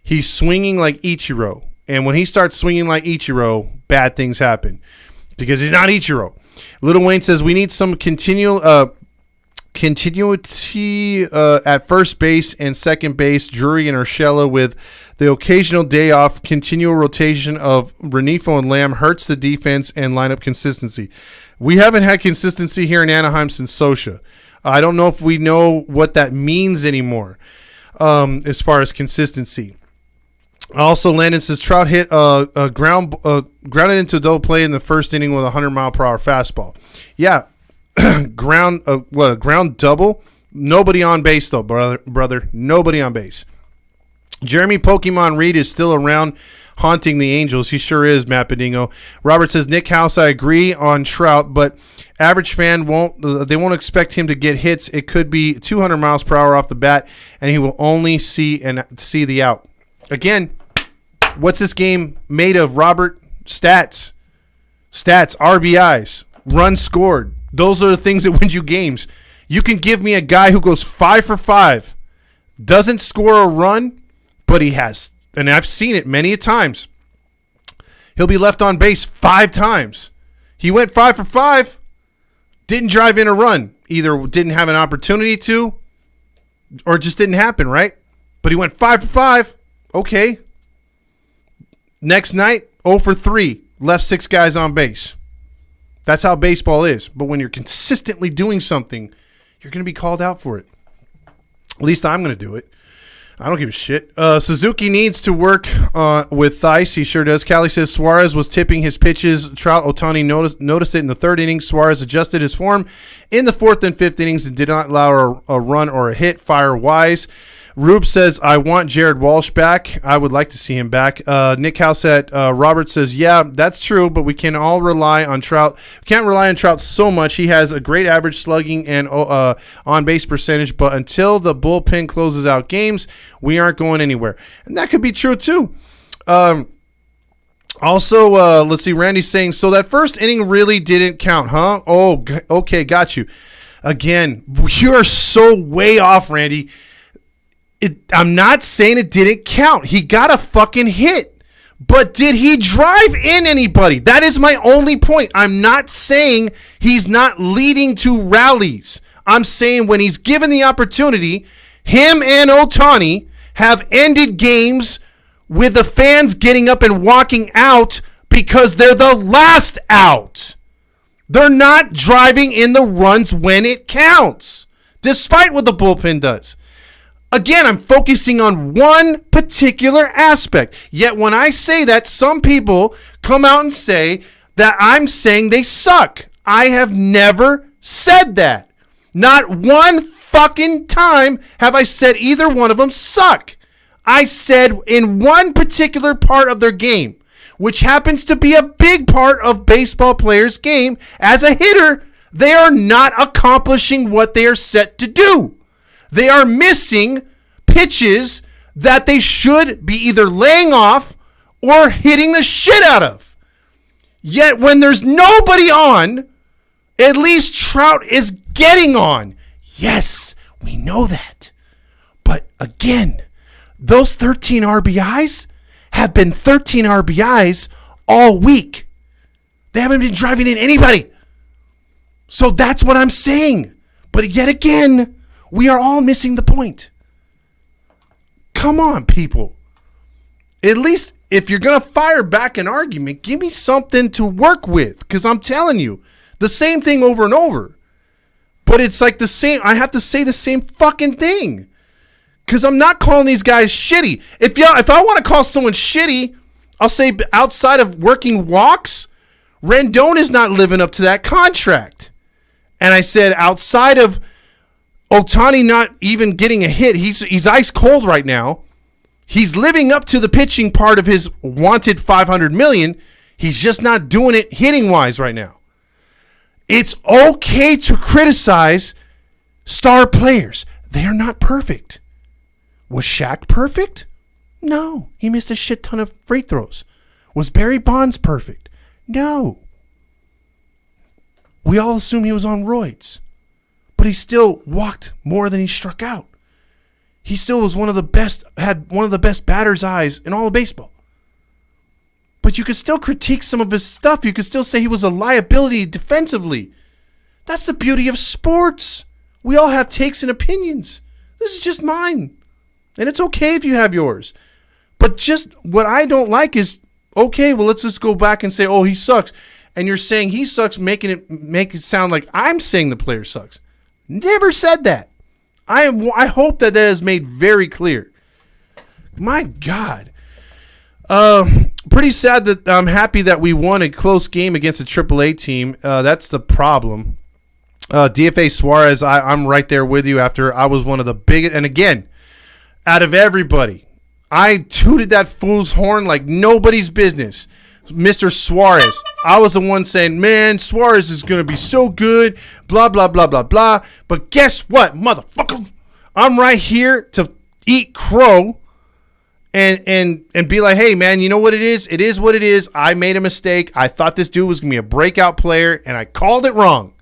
He's swinging like Ichiro. And when he starts swinging like Ichiro, bad things happen because he's not Ichiro. Little Wayne says we need some continuity at first base and second base, Drury and Urshela with the occasional day off. Continual rotation of Renifo and Lamb hurts the defense and lineup consistency. We haven't had consistency here in Anaheim since Sosha. I don't know if we know what that means anymore as far as consistency. Also, Landon says Trout hit grounded into a double play in the first inning with a 100-mile-per-hour fastball. Yeah, a ground double? Nobody on base, though, brother. Nobody on base. Jeremy Pokemon Reed is still around haunting the Angels. He sure is, Matt Bedingo. Robert says, Nick House, I agree on Trout, but average fan won't expect him to get hits. It could be 200 miles per hour off the bat, and he will only see the out. Again, what's this game made of, Robert? Stats, RBIs, runs scored. Those are the things that win you games. You can give me a guy who goes 5 for 5, doesn't score a run, but he has, and I've seen it many a times. He'll be left on base 5 times. He went 5 for 5, didn't drive in a run. Either didn't have an opportunity to, or it just didn't happen, right? But he went 5 for 5. Okay. Next night, 0 for 3, left 6 guys on base. That's how baseball is. But when you're consistently doing something, you're going to be called out for it. At least I'm going to do it. I don't give a shit. Suzuki needs to work with Theis. He sure does. Callie says Suarez was tipping his pitches. Trout Ohtani noticed it in the third inning. Suarez adjusted his form in the fourth and fifth innings and did not allow a run or a hit. Fire Wise. Rube says, I want Jared Walsh back. I would like to see him back. Nick House at Robert says, yeah, that's true, but we can all rely on Trout. We can't rely on Trout so much. He has a great average slugging and on-base percentage, but until the bullpen closes out games, we aren't going anywhere. And that could be true, too. Also, let's see, Randy's saying, so that first inning really didn't count, huh? Oh, okay, got you. Again, you're so way off, Randy. I'm not saying it didn't count. He got a fucking hit. But did he drive in anybody? That is my only point. I'm not saying he's not leading to rallies. I'm saying when he's given the opportunity, him and Ohtani have ended games with the fans getting up and walking out because they're the last out. They're not driving in the runs when it counts, despite what the bullpen does. Again, I'm focusing on one particular aspect. Yet when I say that, some people come out and say that I'm saying they suck. I have never said that. Not one fucking time have I said either one of them suck. I said in one particular part of their game, which happens to be a big part of baseball players' game, as a hitter, they are not accomplishing what they are set to do. They are missing pitches that they should be either laying off or hitting the shit out of. Yet when there's nobody on, at least Trout is getting on. Yes, we know that. But again, those 13 RBIs have been 13 RBIs all week. They haven't been driving in anybody. So that's what I'm saying. But yet again, we are all missing the point. Come on, people. At least if you're going to fire back an argument, give me something to work with. Because I'm telling you, the same thing over and over. But it's like the same, I have to say the same fucking thing. Because I'm not calling these guys shitty. If I want to call someone shitty, I'll say outside of working walks, Rendon is not living up to that contract. And I said outside of Ohtani not even getting a hit, he's ice cold right now. He's living up to the pitching part of his wanted $500 million. He's just not doing it hitting wise right now. It's okay to criticize star players. They are not perfect. Was Shaq perfect? No. He missed a shit ton of free throws. Was Barry Bonds perfect? No. We all assume he was on roids. But he still walked more than he struck out. He still was had one of the best batter's eyes in all of baseball. But you could still critique some of his stuff. You could still say he was a liability defensively. That's the beauty of sports. We all have takes and opinions. This is just mine. And it's okay if you have yours. But just what I don't like is, okay, well, let's just go back and say, oh, he sucks. And you're saying he sucks, make it sound like I'm saying the player sucks. Never said that. I hope that is made very clear. My God. Pretty sad that I'm happy that we won a close game against a AAA team. That's the problem. DFA Suarez, I'm right there with you after I was one of the biggest. And again, out of everybody, I tooted that fool's horn like nobody's business. Mr. Suarez. I was the one saying, man, Suarez is going to be so good, blah, blah, blah, blah, blah. But guess what, motherfucker? I'm right here to eat crow and be like, hey, man, you know what it is? It is what it is. I made a mistake. I thought this dude was going to be a breakout player, and I called it wrong.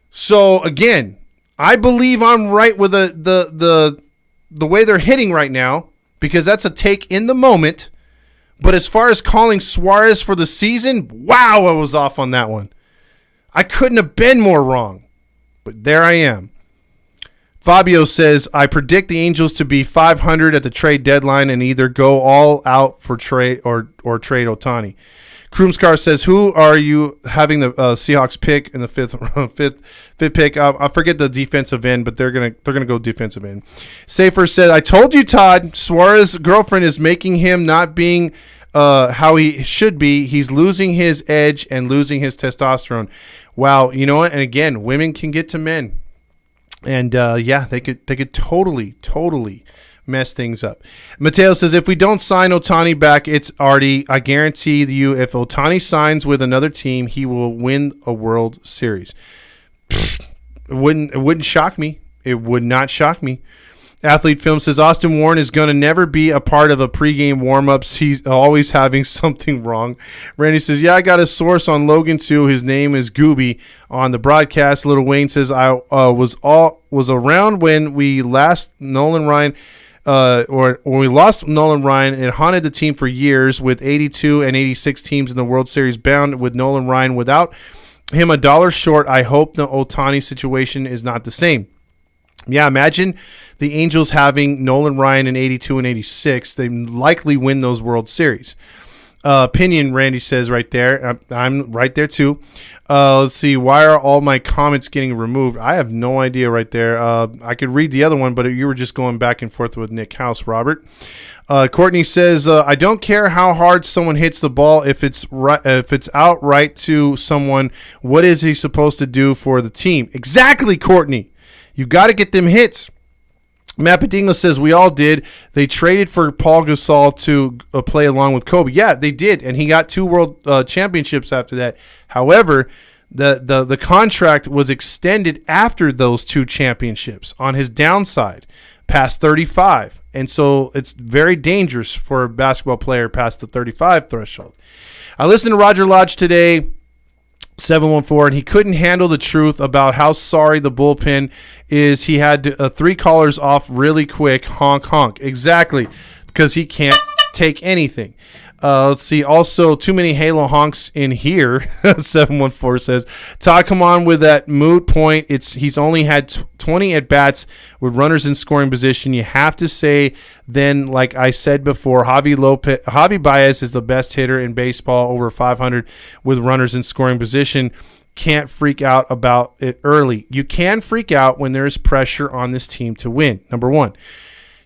So, again, I believe I'm right with the way they're hitting right now because that's a take in the moment. But as far as calling Suarez for the season, wow, I was off on that one. I couldn't have been more wrong. But there I am. Fabio says, I predict the Angels to be 500 at the trade deadline and either go all out for trade or trade Ohtani. Kroomskar says, who are you having the Seahawks pick in the fifth pick? I forget the defensive end, but they're gonna go defensive end. Safer said, I told you, Todd, Suarez's girlfriend is making him not being how he should be. He's losing his edge and losing his testosterone. Wow, you know what? And again, women can get to men. And yeah, they could totally mess things up. Mateo says, if we don't sign Ohtani back, it's Artie. I guarantee you, if Ohtani signs with another team, he will win a World Series. It wouldn't shock me. It would not shock me. Athlete Film says Austin Warren is going to never be a part of a pregame warm-ups. He's always having something wrong. Randy says, yeah, I got a source on Logan too. His name is Gooby on the broadcast. Little Wayne says, I was around when we last Nolan Ryan or when we lost Nolan Ryan. It haunted the team for years with 82 and 86 teams in the World Series bound with Nolan Ryan. Without him a dollar short, I hope the Ohtani situation is not the same. Yeah, imagine the Angels having Nolan Ryan in 82 and 86. They likely win those World Series. Opinion, Randy says right there. I'm right there too. Let's see. Why are all my comments getting removed? I have no idea right there. I could read the other one, but you were just going back and forth with Nick House, Robert. Courtney says, I don't care how hard someone hits the ball. If it's out right to someone, what is he supposed to do for the team? Exactly, Courtney. You got to get them hits. Matt Padingo says we all did. They traded for Paul Gasol to play along with Kobe. Yeah, they did, and he got 2 world championships after that. However, the contract was extended after those 2 championships on his downside, past 35. And so it's very dangerous for a basketball player past the 35 threshold. I listened to Roger Lodge today, 714, and he couldn't handle the truth about how sorry the bullpen is. He had 3 callers off really quick. Honk, honk. Exactly, because he can't take anything. Let's see. Also, too many Halo honks in here. 714 says, Todd, come on with that moot point. He's only had 20 at-bats with runners in scoring position. You have to say then, like I said before, Javi Baez is the best hitter in baseball, over 500 with runners in scoring position. Can't freak out about it early. You can freak out when there is pressure on this team to win, number one.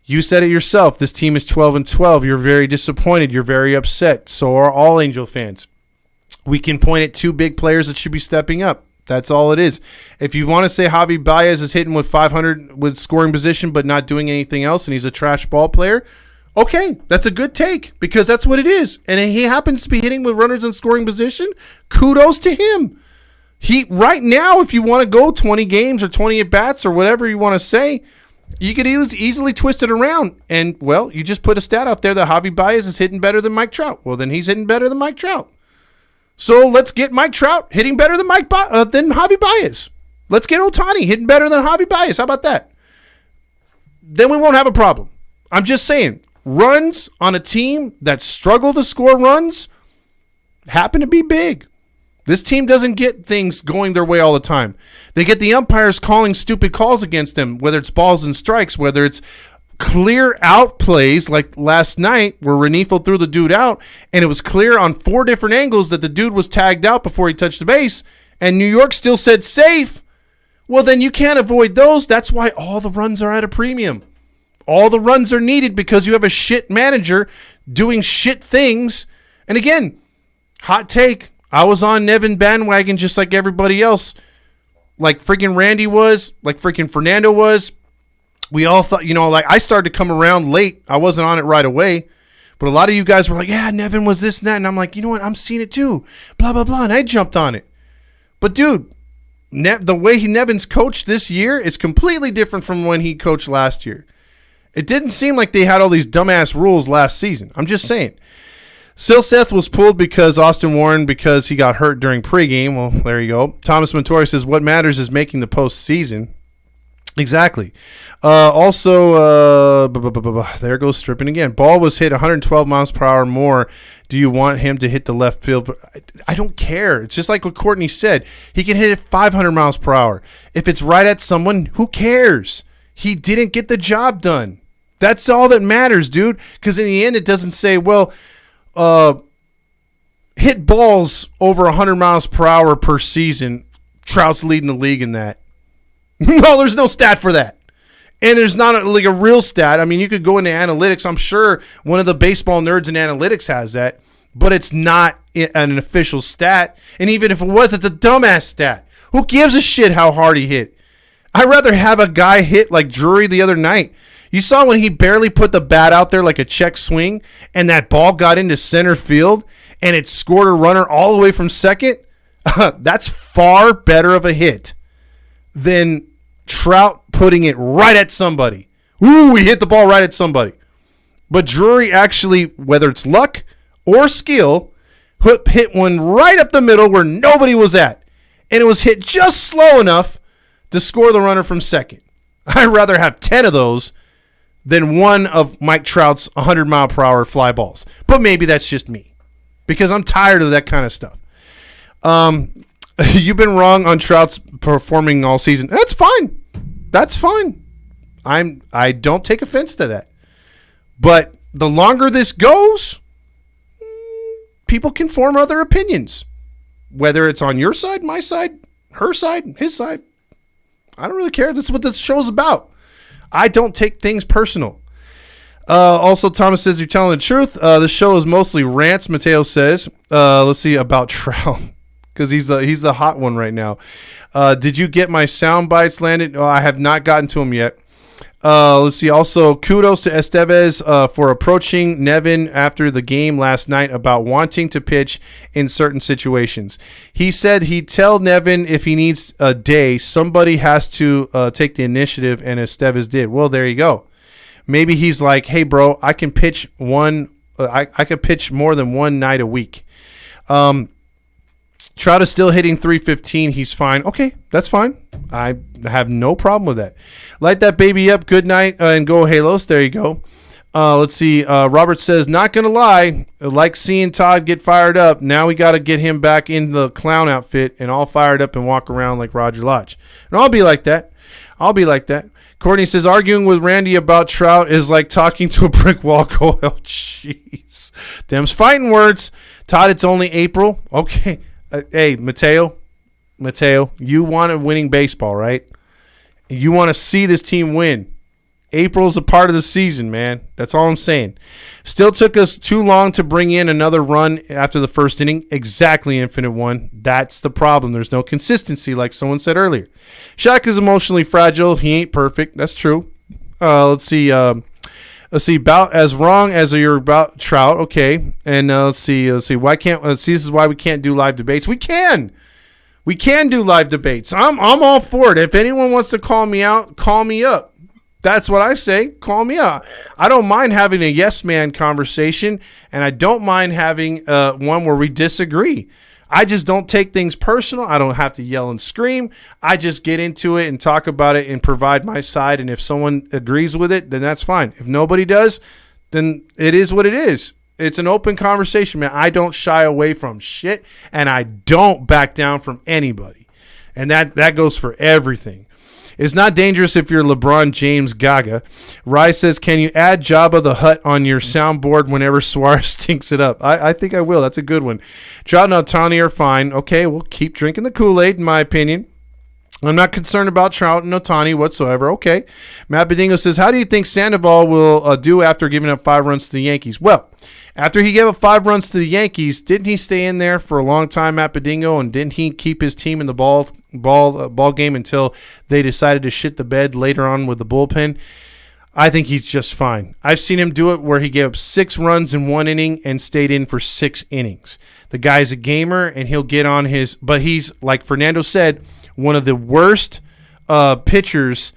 You said it yourself. This team is 12-12. You're very disappointed. You're very upset. So are all Angel fans. We can point at 2 big players that should be stepping up. That's all it is. If you want to say Javi Baez is hitting with 500 with scoring position but not doing anything else and he's a trash ball player, okay, that's a good take because that's what it is. And he happens to be hitting with runners in scoring position. Kudos to him. He right now, if you want to go 20 games or 20 at-bats or whatever you want to say, you could easily twist it around. And, well, you just put a stat out there that Javi Baez is hitting better than Mike Trout. Well, then he's hitting better than Mike Trout. So let's get Mike Trout hitting better than than Javi Baez. Let's get Ohtani hitting better than Javi Baez. How about that? Then we won't have a problem. I'm just saying, runs on a team that struggle to score runs happen to be big. This team doesn't get things going their way all the time. They get the umpires calling stupid calls against them, whether it's balls and strikes, whether it's clear out plays like last night where Renifo threw the dude out, and it was clear on 4 different angles that the dude was tagged out before he touched the base, and New York still said safe. Well, then you can't avoid those. That's why all the runs are at a premium. All the runs are needed because you have a shit manager doing shit things. And again, hot take, I was on Nevin bandwagon just like everybody else. Like freaking Randy was, like freaking Fernando was. We all thought, like I started to come around late. I wasn't on it right away. But a lot of you guys were like, yeah, Nevin was this and that. And I'm like, you know what? I'm seeing it too. Blah, blah, blah. And I jumped on it. But dude, the way Nevin's coached this year is completely different from when he coached last year. It didn't seem like they had all these dumbass rules last season. I'm just saying. Silseth was pulled because Austin Warren because he got hurt during pregame. Well, there you go. Thomas Montori says, what matters is making the postseason. Exactly. Also, there goes stripping again. Ball was hit 112 miles per hour more. Do you want him to hit the left field? I don't care. It's just like what Courtney said. He can hit it 500 miles per hour. If it's right at someone, who cares? He didn't get the job done. That's all that matters, dude. Because in the end, it doesn't say, well, hit balls over 100 miles per hour per season. Trout's leading the league in that. No, there's no stat for that. And there's not a real stat. I mean, you could go into analytics. I'm sure one of the baseball nerds in analytics has that, but it's not an official stat. And even if it was, it's a dumbass stat. Who gives a shit how hard he hit? I'd rather have a guy hit like Drury the other night. You saw when he barely put the bat out there like a check swing and that ball got into center field and it scored a runner all the way from second? That's far better of a hit than Trout putting it right at somebody Ooh, he hit the ball right at somebody. But Drury actually, whether it's luck or skill, hit one right up the middle where nobody was at. And it was hit just slow enough to score the runner from second. I'd rather have 10 of those than one of Mike Trout's 100-mile-per-hour fly balls. But maybe that's just me because I'm tired of that kind of stuff. You've been wrong on Trout's performing all season. That's fine. That's fine. I don't take offense to that. But the longer this goes, people can form other opinions. Whether it's on your side, my side, her side, his side. I don't really care. That's what this show's about. I don't take things personal. Also, Thomas says you're telling the truth. The show is mostly rants, Mateo says. Let's see about Trout. Because he's the hot one right now. Did you get my sound bites landed? Oh, I have not gotten to them yet. Let's see. Also, kudos to Estevez for approaching Nevin after the game last night about wanting to pitch in certain situations. He said he'd tell Nevin if he needs a day, somebody has to take the initiative, and Estevez did. Well, there you go. Maybe he's like, hey, bro, I can pitch I could pitch more than one night a week. Trout is still hitting 315. He's fine. Okay, that's fine. I have no problem with that. Light that baby up. Good night and go Halos. There you go. Let's see. Robert says, not going to lie. Like seeing Todd get fired up. Now we got to get him back in the clown outfit and all fired up and walk around like Roger Lodge. And I'll be like that. Courtney says, arguing with Randy about Trout is like talking to a brick wall. Oh, jeez. Them's fighting words. Todd, it's only April. Okay. Hey, Mateo, you want a winning baseball, right? You want to see this team win. April's a part of the season, man. That's all I'm saying. Still took us too long to bring in another run after the first inning. Exactly, Infinite One. That's the problem. There's no consistency, like someone said earlier. Shaq is emotionally fragile. He ain't perfect. That's true. Let's see. About as wrong as you're about Trout. Okay. And let's see. Why can't this is why we can't do live debates. We can do live debates. I'm all for it. If anyone wants to call me out, call me up. That's what I say. Call me out. I don't mind having a yes man conversation, and I don't mind having one where we disagree. I just don't take things personal. I don't have to yell and scream. I just get into it and talk about it and provide my side. And if someone agrees with it, then that's fine. If nobody does, then it is what it is. It's an open conversation, man. I don't shy away from shit, and I don't back down from anybody. And that goes for everything. It's not dangerous if you're LeBron James Gaga. Rye says, can you add Jabba the Hutt on your soundboard whenever Suarez stinks it up? I think I will. That's a good one. Trout and Ohtani are fine. Okay, we'll keep drinking the Kool-Aid, in my opinion. I'm not concerned about Trout and Ohtani whatsoever. Okay. Matt Bedingo says, how do you think Sandoval will do after giving up 5 runs to the Yankees? Well, after he gave up 5 runs to the Yankees, didn't he stay in there for a long time, Matt Bedingo, and didn't he keep his team in the ball game until they decided to shit the bed later on with the bullpen? I think he's just fine. I've seen him do it where he gave up 6 runs in 1 inning and stayed in for 6 innings. The guy's a gamer, and he'll get on his – but he's, like Fernando said, one of the worst pitchers,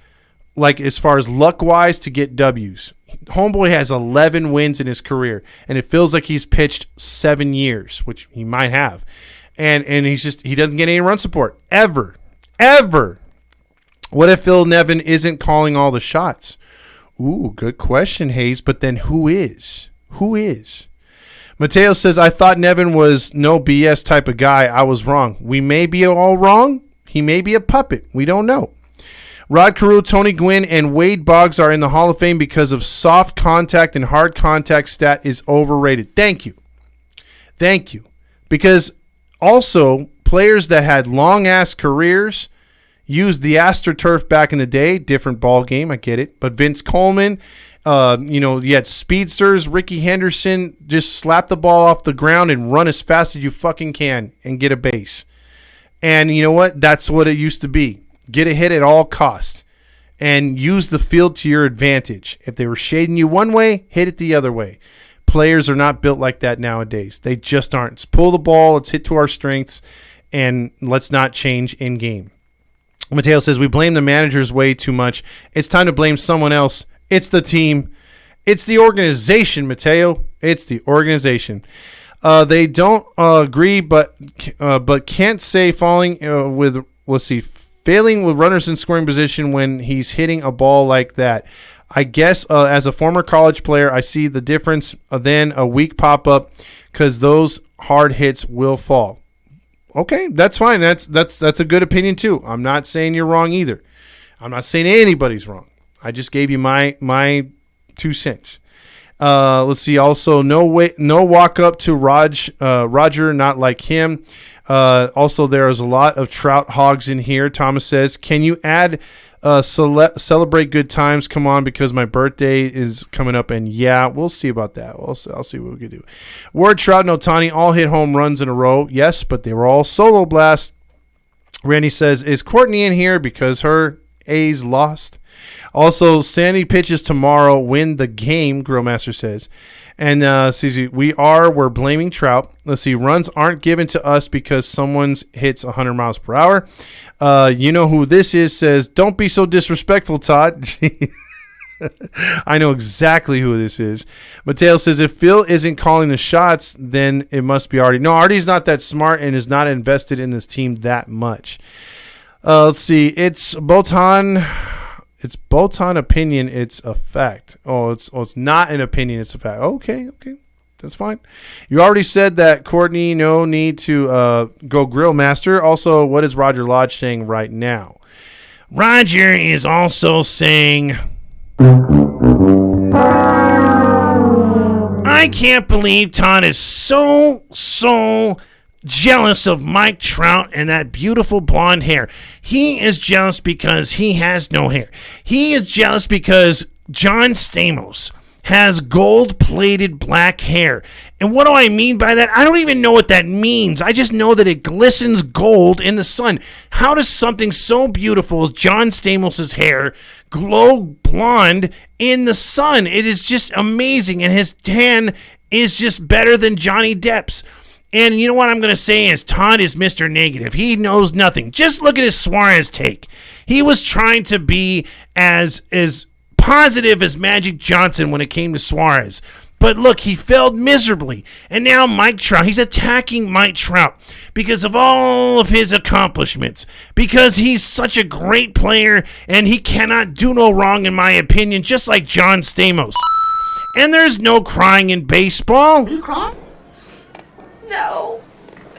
like as far as luck-wise, to get Ws. Homeboy has 11 wins in his career, and it feels like he's pitched 7 years, which he might have. And he doesn't get any run support. Ever. What if Phil Nevin isn't calling all the shots? Ooh, good question, Hayes. But then who is? Mateo says, I thought Nevin was no BS type of guy. I was wrong. We may be all wrong. He may be a puppet. We don't know. Rod Carew, Tony Gwynn, and Wade Boggs are in the Hall of Fame because of soft contact and hard contact stat is overrated. Thank you. Because also players that had long-ass careers used the AstroTurf back in the day. Different ball game, I get it. But Vince Coleman, you had speedsters. Ricky Henderson, just slap the ball off the ground and run as fast as you fucking can and get a base. And you know what? That's what it used to be. Get a hit at all costs and use the field to your advantage. If they were shading you one way, hit it the other way. Players are not built like that nowadays. They just aren't. Let's pull the ball. Let's hit to our strengths, and let's not change in game. Mateo says, we blame the managers way too much. It's time to blame someone else It's the team. It's the organization, Mateo. It's the organization. They don't agree, but can't say failing with runners in scoring position when he's hitting a ball like that. I guess as a former college player, I see the difference. Then a weak pop up because those hard hits will fall. Okay, that's fine. That's a good opinion too. I'm not saying you're wrong either. I'm not saying anybody's wrong. I just gave you my 2 cents. Let's see. Also, no walk up to Roger, not like him. Also, there is a lot of Trout hogs in here. Thomas says, can you add celebrate good times? Come on, because my birthday is coming up, and yeah, we'll see about that. I'll see what we can do. Ward, Trout, and Ohtani all hit home runs in a row. Yes, but they were all solo blasts. Randy says, is Courtney in here because her A's lost? Also, Sandy pitches tomorrow. Win the game, Grillmaster says. And CZ, we're blaming Trout. Let's see, runs aren't given to us because someone's hits 100 miles per hour. You know who this is, says, don't be so disrespectful, Todd. I know exactly who this is. Mateo says, if Phil isn't calling the shots, then it must be Artie. No, Artie's not that smart and is not invested in this team that much. Let's see, it's Botan. It's Botan opinion. It's a fact. It's not an opinion. It's a fact. Okay. That's fine. You already said that, Courtney. No need to go grill master. Also, what is Roger Lodge saying right now? Roger is also saying, I can't believe Todd is so jealous of Mike Trout and that beautiful blonde hair. He is jealous because he has no hair. He is jealous because John Stamos has gold-plated black hair. And what do I mean by that? I don't even know what that means. I just know that it glistens gold in the sun. How does something so beautiful as John Stamos' hair glow blonde in the sun? It is just amazing, and his tan is just better than Johnny Depp's. And you know what I'm going to say is Todd is Mr. Negative. He knows nothing. Just look at his Suarez take. He was trying to be as positive as Magic Johnson when it came to Suarez. But look, he failed miserably. And now Mike Trout, he's attacking Mike Trout because of all of his accomplishments. Because he's such a great player and he cannot do no wrong in my opinion, just like John Stamos. And there's no crying in baseball. Are you crying? No.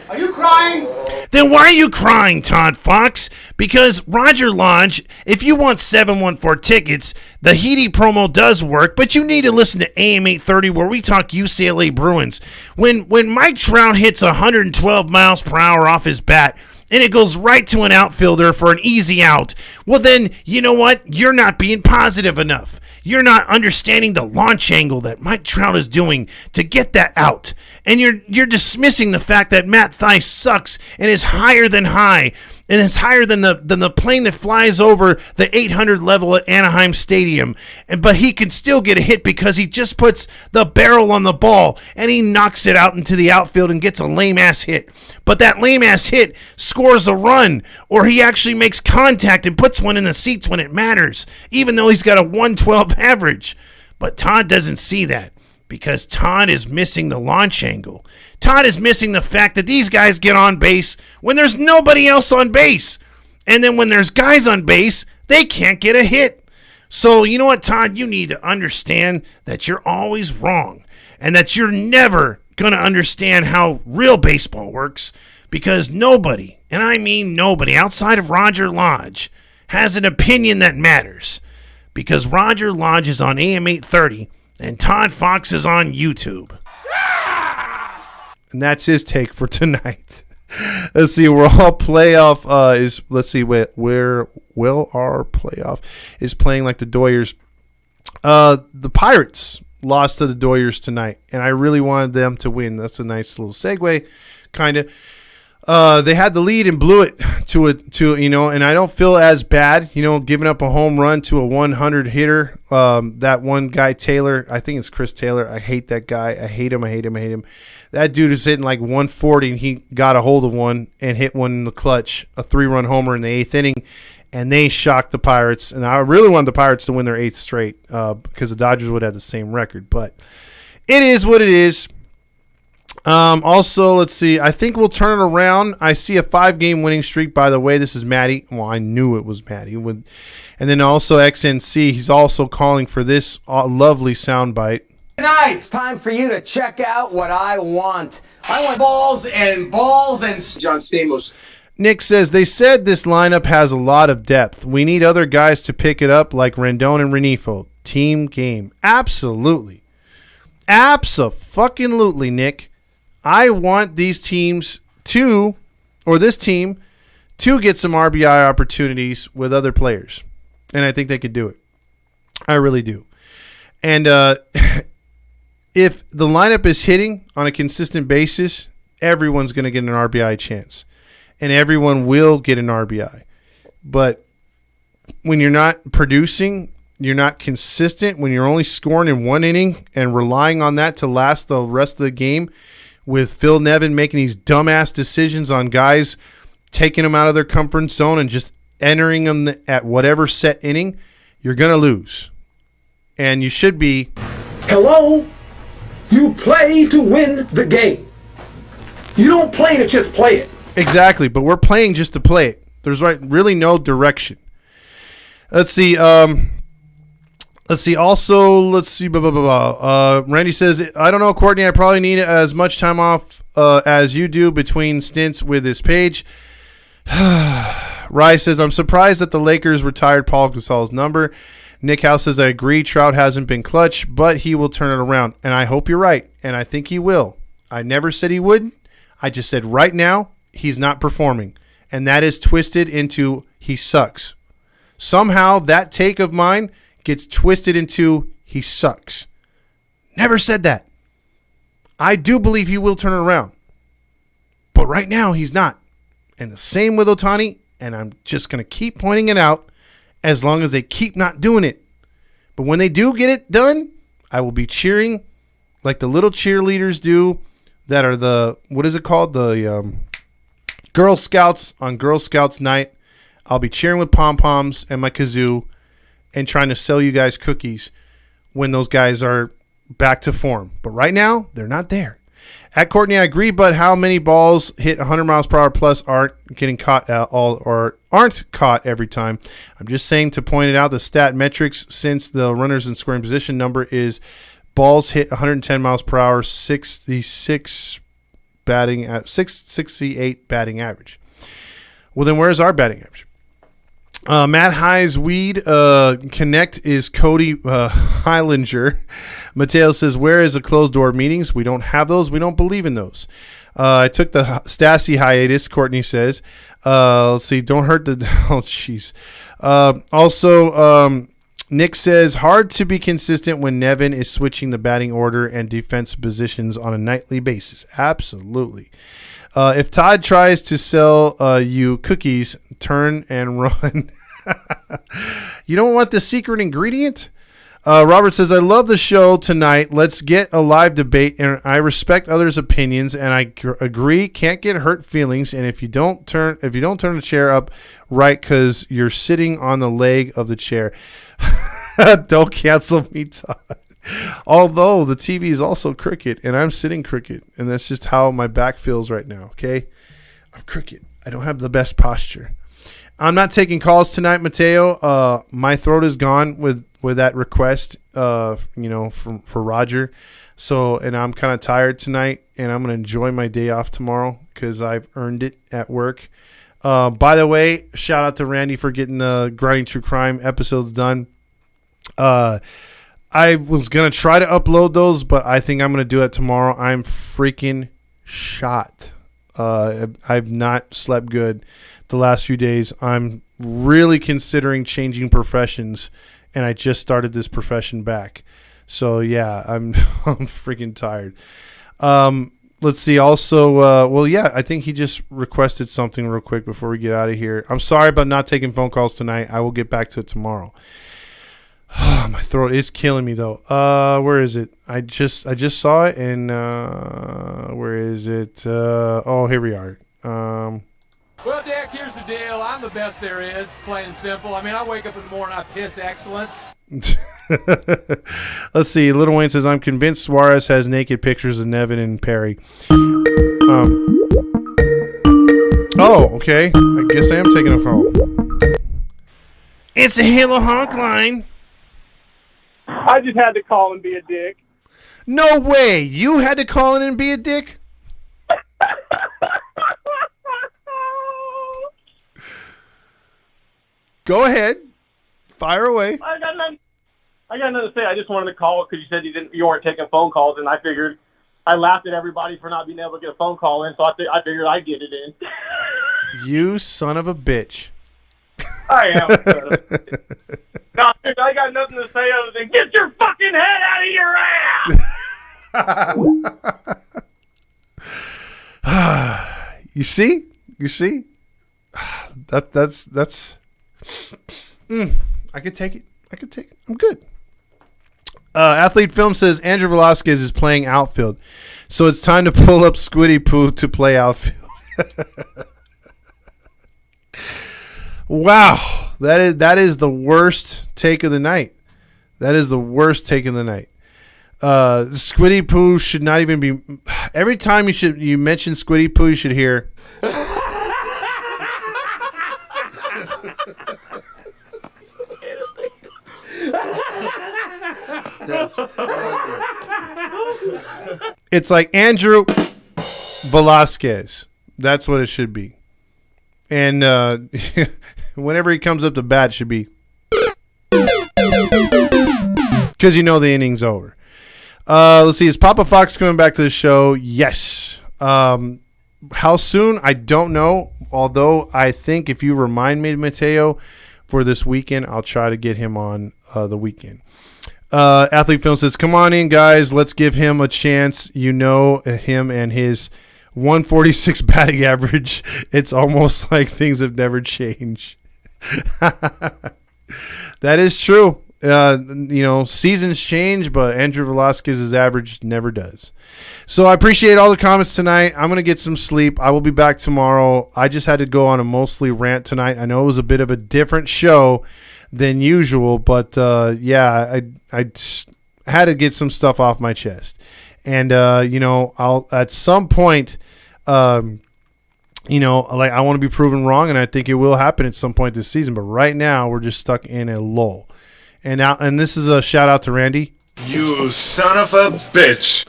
Are you crying? Then why are you crying, ToddFox? Because Roger Lodge, if you want 714 tickets, the Heedy promo does work, but you need to listen to AM 830 where we talk UCLA Bruins. When Mike Trout hits 112 miles per hour off his bat, and it goes right to an outfielder for an easy out, well then, you know what? You're not being positive enough. You're not understanding the launch angle that Mike Trout is doing to get that out. And you're dismissing the fact that Matt Thaiss sucks and is higher than high. And it's higher than the plane that flies over the 800 level at Anaheim Stadium. But he can still get a hit because he just puts the barrel on the ball and he knocks it out into the outfield and gets a lame-ass hit. But that lame-ass hit scores a run, or he actually makes contact and puts one in the seats when it matters, even though he's got a 112 average. But Todd doesn't see that because Todd is missing the launch angle. Todd is missing the fact that these guys get on base when there's nobody else on base. And then when there's guys on base, they can't get a hit. So you know what, Todd? You need to understand that you're always wrong and that you're never going to understand how real baseball works because nobody, and I mean nobody, outside of Roger Lodge has an opinion that matters because Roger Lodge is on AM 830 and ToddFox is on YouTube. And that's his take for tonight. Let's see, where our playoff is. Let's see where will our playoff is playing like the Doyers. The Pirates lost to the Doyers tonight, and I really wanted them to win. That's a nice little segue, kind of. They had the lead and blew it to and I don't feel as bad, giving up a home run to a 100 hitter. That one guy, Taylor, I think it's Chris Taylor. I hate that guy. I hate him. That dude is hitting like 140, and he got a hold of one and hit one in the clutch, a 3-run homer in the 8th inning. and they shocked the Pirates. And I really wanted the Pirates to win their 8th straight because the Dodgers would have the same record. But it is what it is. Also, let's see. I think we'll turn it around. I see a 5-game winning streak. By the way, this is Maddie. Well, I knew it was Maddie. And then also XNC. He's also calling for this lovely soundbite. Tonight, it's time for you to check out what I want. I want balls and John Stamos. Nick says, they said this lineup has a lot of depth. We need other guys to pick it up like Rendon and Renifo. Team game. Absolutely. Abso-fucking-lutely, Nick. I want these teams to, or this team, to get some RBI opportunities with other players. And I think they could do it. I really do. And if the lineup is hitting on a consistent basis, everyone's going to get an RBI chance. And everyone will get an RBI. But when you're not producing, you're not consistent, when you're only scoring in 1 inning and relying on that to last the rest of the game, with Phil Nevin making these dumbass decisions on guys, taking them out of their comfort zone and just entering them at whatever set inning, you're going to lose. And you should be. Hello? You play to win the game. You don't play to just play it. Exactly, but we're playing just to play it. There's really no direction. Let's see. Also, let's see. Randy says, I don't know, Courtney. I probably need as much time off as you do between stints with this page. Rye says, I'm surprised that the Lakers retired Paul Gasol's number. Nick House says, I agree. Trout hasn't been clutch, but he will turn it around. And I hope you're right. And I think he will. I never said he wouldn't. I just said right now he's not performing. And that is twisted into he sucks. Somehow that take of mine gets twisted into he sucks. Never said that. I do believe he will turn it around. But right now, he's not. And the same with Ohtani, and I'm just going to keep pointing it out as long as they keep not doing it. But when they do get it done, I will be cheering like the little cheerleaders do that are the, what is it called? The Girl Scouts on Girl Scouts night. I'll be cheering with pom-poms and my kazoo and trying to sell you guys cookies when those guys are back to form. But right now, they're not there. At Courtney, I agree, but how many balls hit 100 miles per hour plus aren't getting caught aren't caught every time? I'm just saying to point it out, the stat metrics since the runners in scoring position number is balls hit 110 miles per hour, 68 batting average. Well, then where's our batting average? Matt High's Weed Connect is Cody Heilinger. Mateo says, where is the closed door meetings? We don't have those. We don't believe in those. I took the Stassi hiatus, Courtney says. Let's see. Don't hurt the... Oh, jeez. Also, Nick says, hard to be consistent when Nevin is switching the batting order and defensive positions on a nightly basis. Absolutely. If Todd tries to sell you cookies, turn and run. You don't want the secret ingredient? Robert says, I love the show tonight. Let's get a live debate, and I respect others' opinions, and I agree. Can't get hurt feelings, and if you don't turn the chair up right because you're sitting on the leg of the chair, don't cancel me, Todd. Although the TV is also crooked, and I'm sitting crooked, and that's just how my back feels right now, okay? I'm crooked. I don't have the best posture. I'm not taking calls tonight, Mateo. My throat is gone with that request, for Roger. So, and I'm kind of tired tonight, and I'm going to enjoy my day off tomorrow because I've earned it at work. By the way, shout out to Randy for getting the Grinding True Crime episodes done. I was going to try to upload those, but I think I'm going to do it tomorrow. I'm freaking shot. I've not slept good the last few days. I'm really considering changing professions, and I just started this profession back. So, yeah, I'm freaking tired. Let's see. Also, I think he just requested something real quick before we get out of here. I'm sorry about not taking phone calls tonight. I will get back to it tomorrow. My throat is killing me though. Where is it? I just saw it, and where is it? Oh, here we are. Well, Dick, here's the deal. I'm the best there is, plain and simple. I mean, I wake up in the morning, I piss excellence. Let's see. Little Wayne says, I'm convinced Suarez has naked pictures of Nevin and Perry. Oh, okay. I guess I am taking a call. It's a Halo Honk line. I just had to call and be a dick. No way. You had to call in and be a dick? Go ahead. Fire away. I got nothing to say. I just wanted to call because you said you weren't taking phone calls, and I figured I laughed at everybody for not being able to get a phone call in, so I figured I'd get it in. You son of a bitch. I am. No, dude, I got nothing to say other than get your fucking head out of your ass. You see? That's. I could take it. I'm good. Athlete Film says Andrew Velasquez is playing outfield, so it's time to pull up Squiddy Poo to play outfield. Wow, that is the worst take of the night. Squiddy Poo should not even be. Every time you mention Squiddy Poo, you should hear. It's like Andrew Velasquez. That's what it should be. And whenever he comes up to bat, it should be because you know the inning's over. Let's see. Is Papa Fox coming back to the show? Yes. How soon? I don't know. Although I think if you remind me, Mateo, for this weekend, I'll try to get him on the weekend. Athlete Film says, come on in, guys. Let's give him a chance. You know him and his 146 batting average. It's almost like things have never changed. That is true. Seasons change, but Andrew Velasquez's average never does. So I appreciate all the comments tonight. I'm going to get some sleep. I will be back tomorrow. I just had to go on a mostly rant tonight. I know it was a bit of a different show than usual, but I had to get some stuff off my chest. And, I'll at some point, I want to be proven wrong, and I think it will happen at some point this season. But right now, we're just stuck in a lull. And this is a shout out to Randy. You son of a bitch.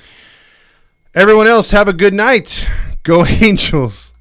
Everyone else, have a good night. Go Angels.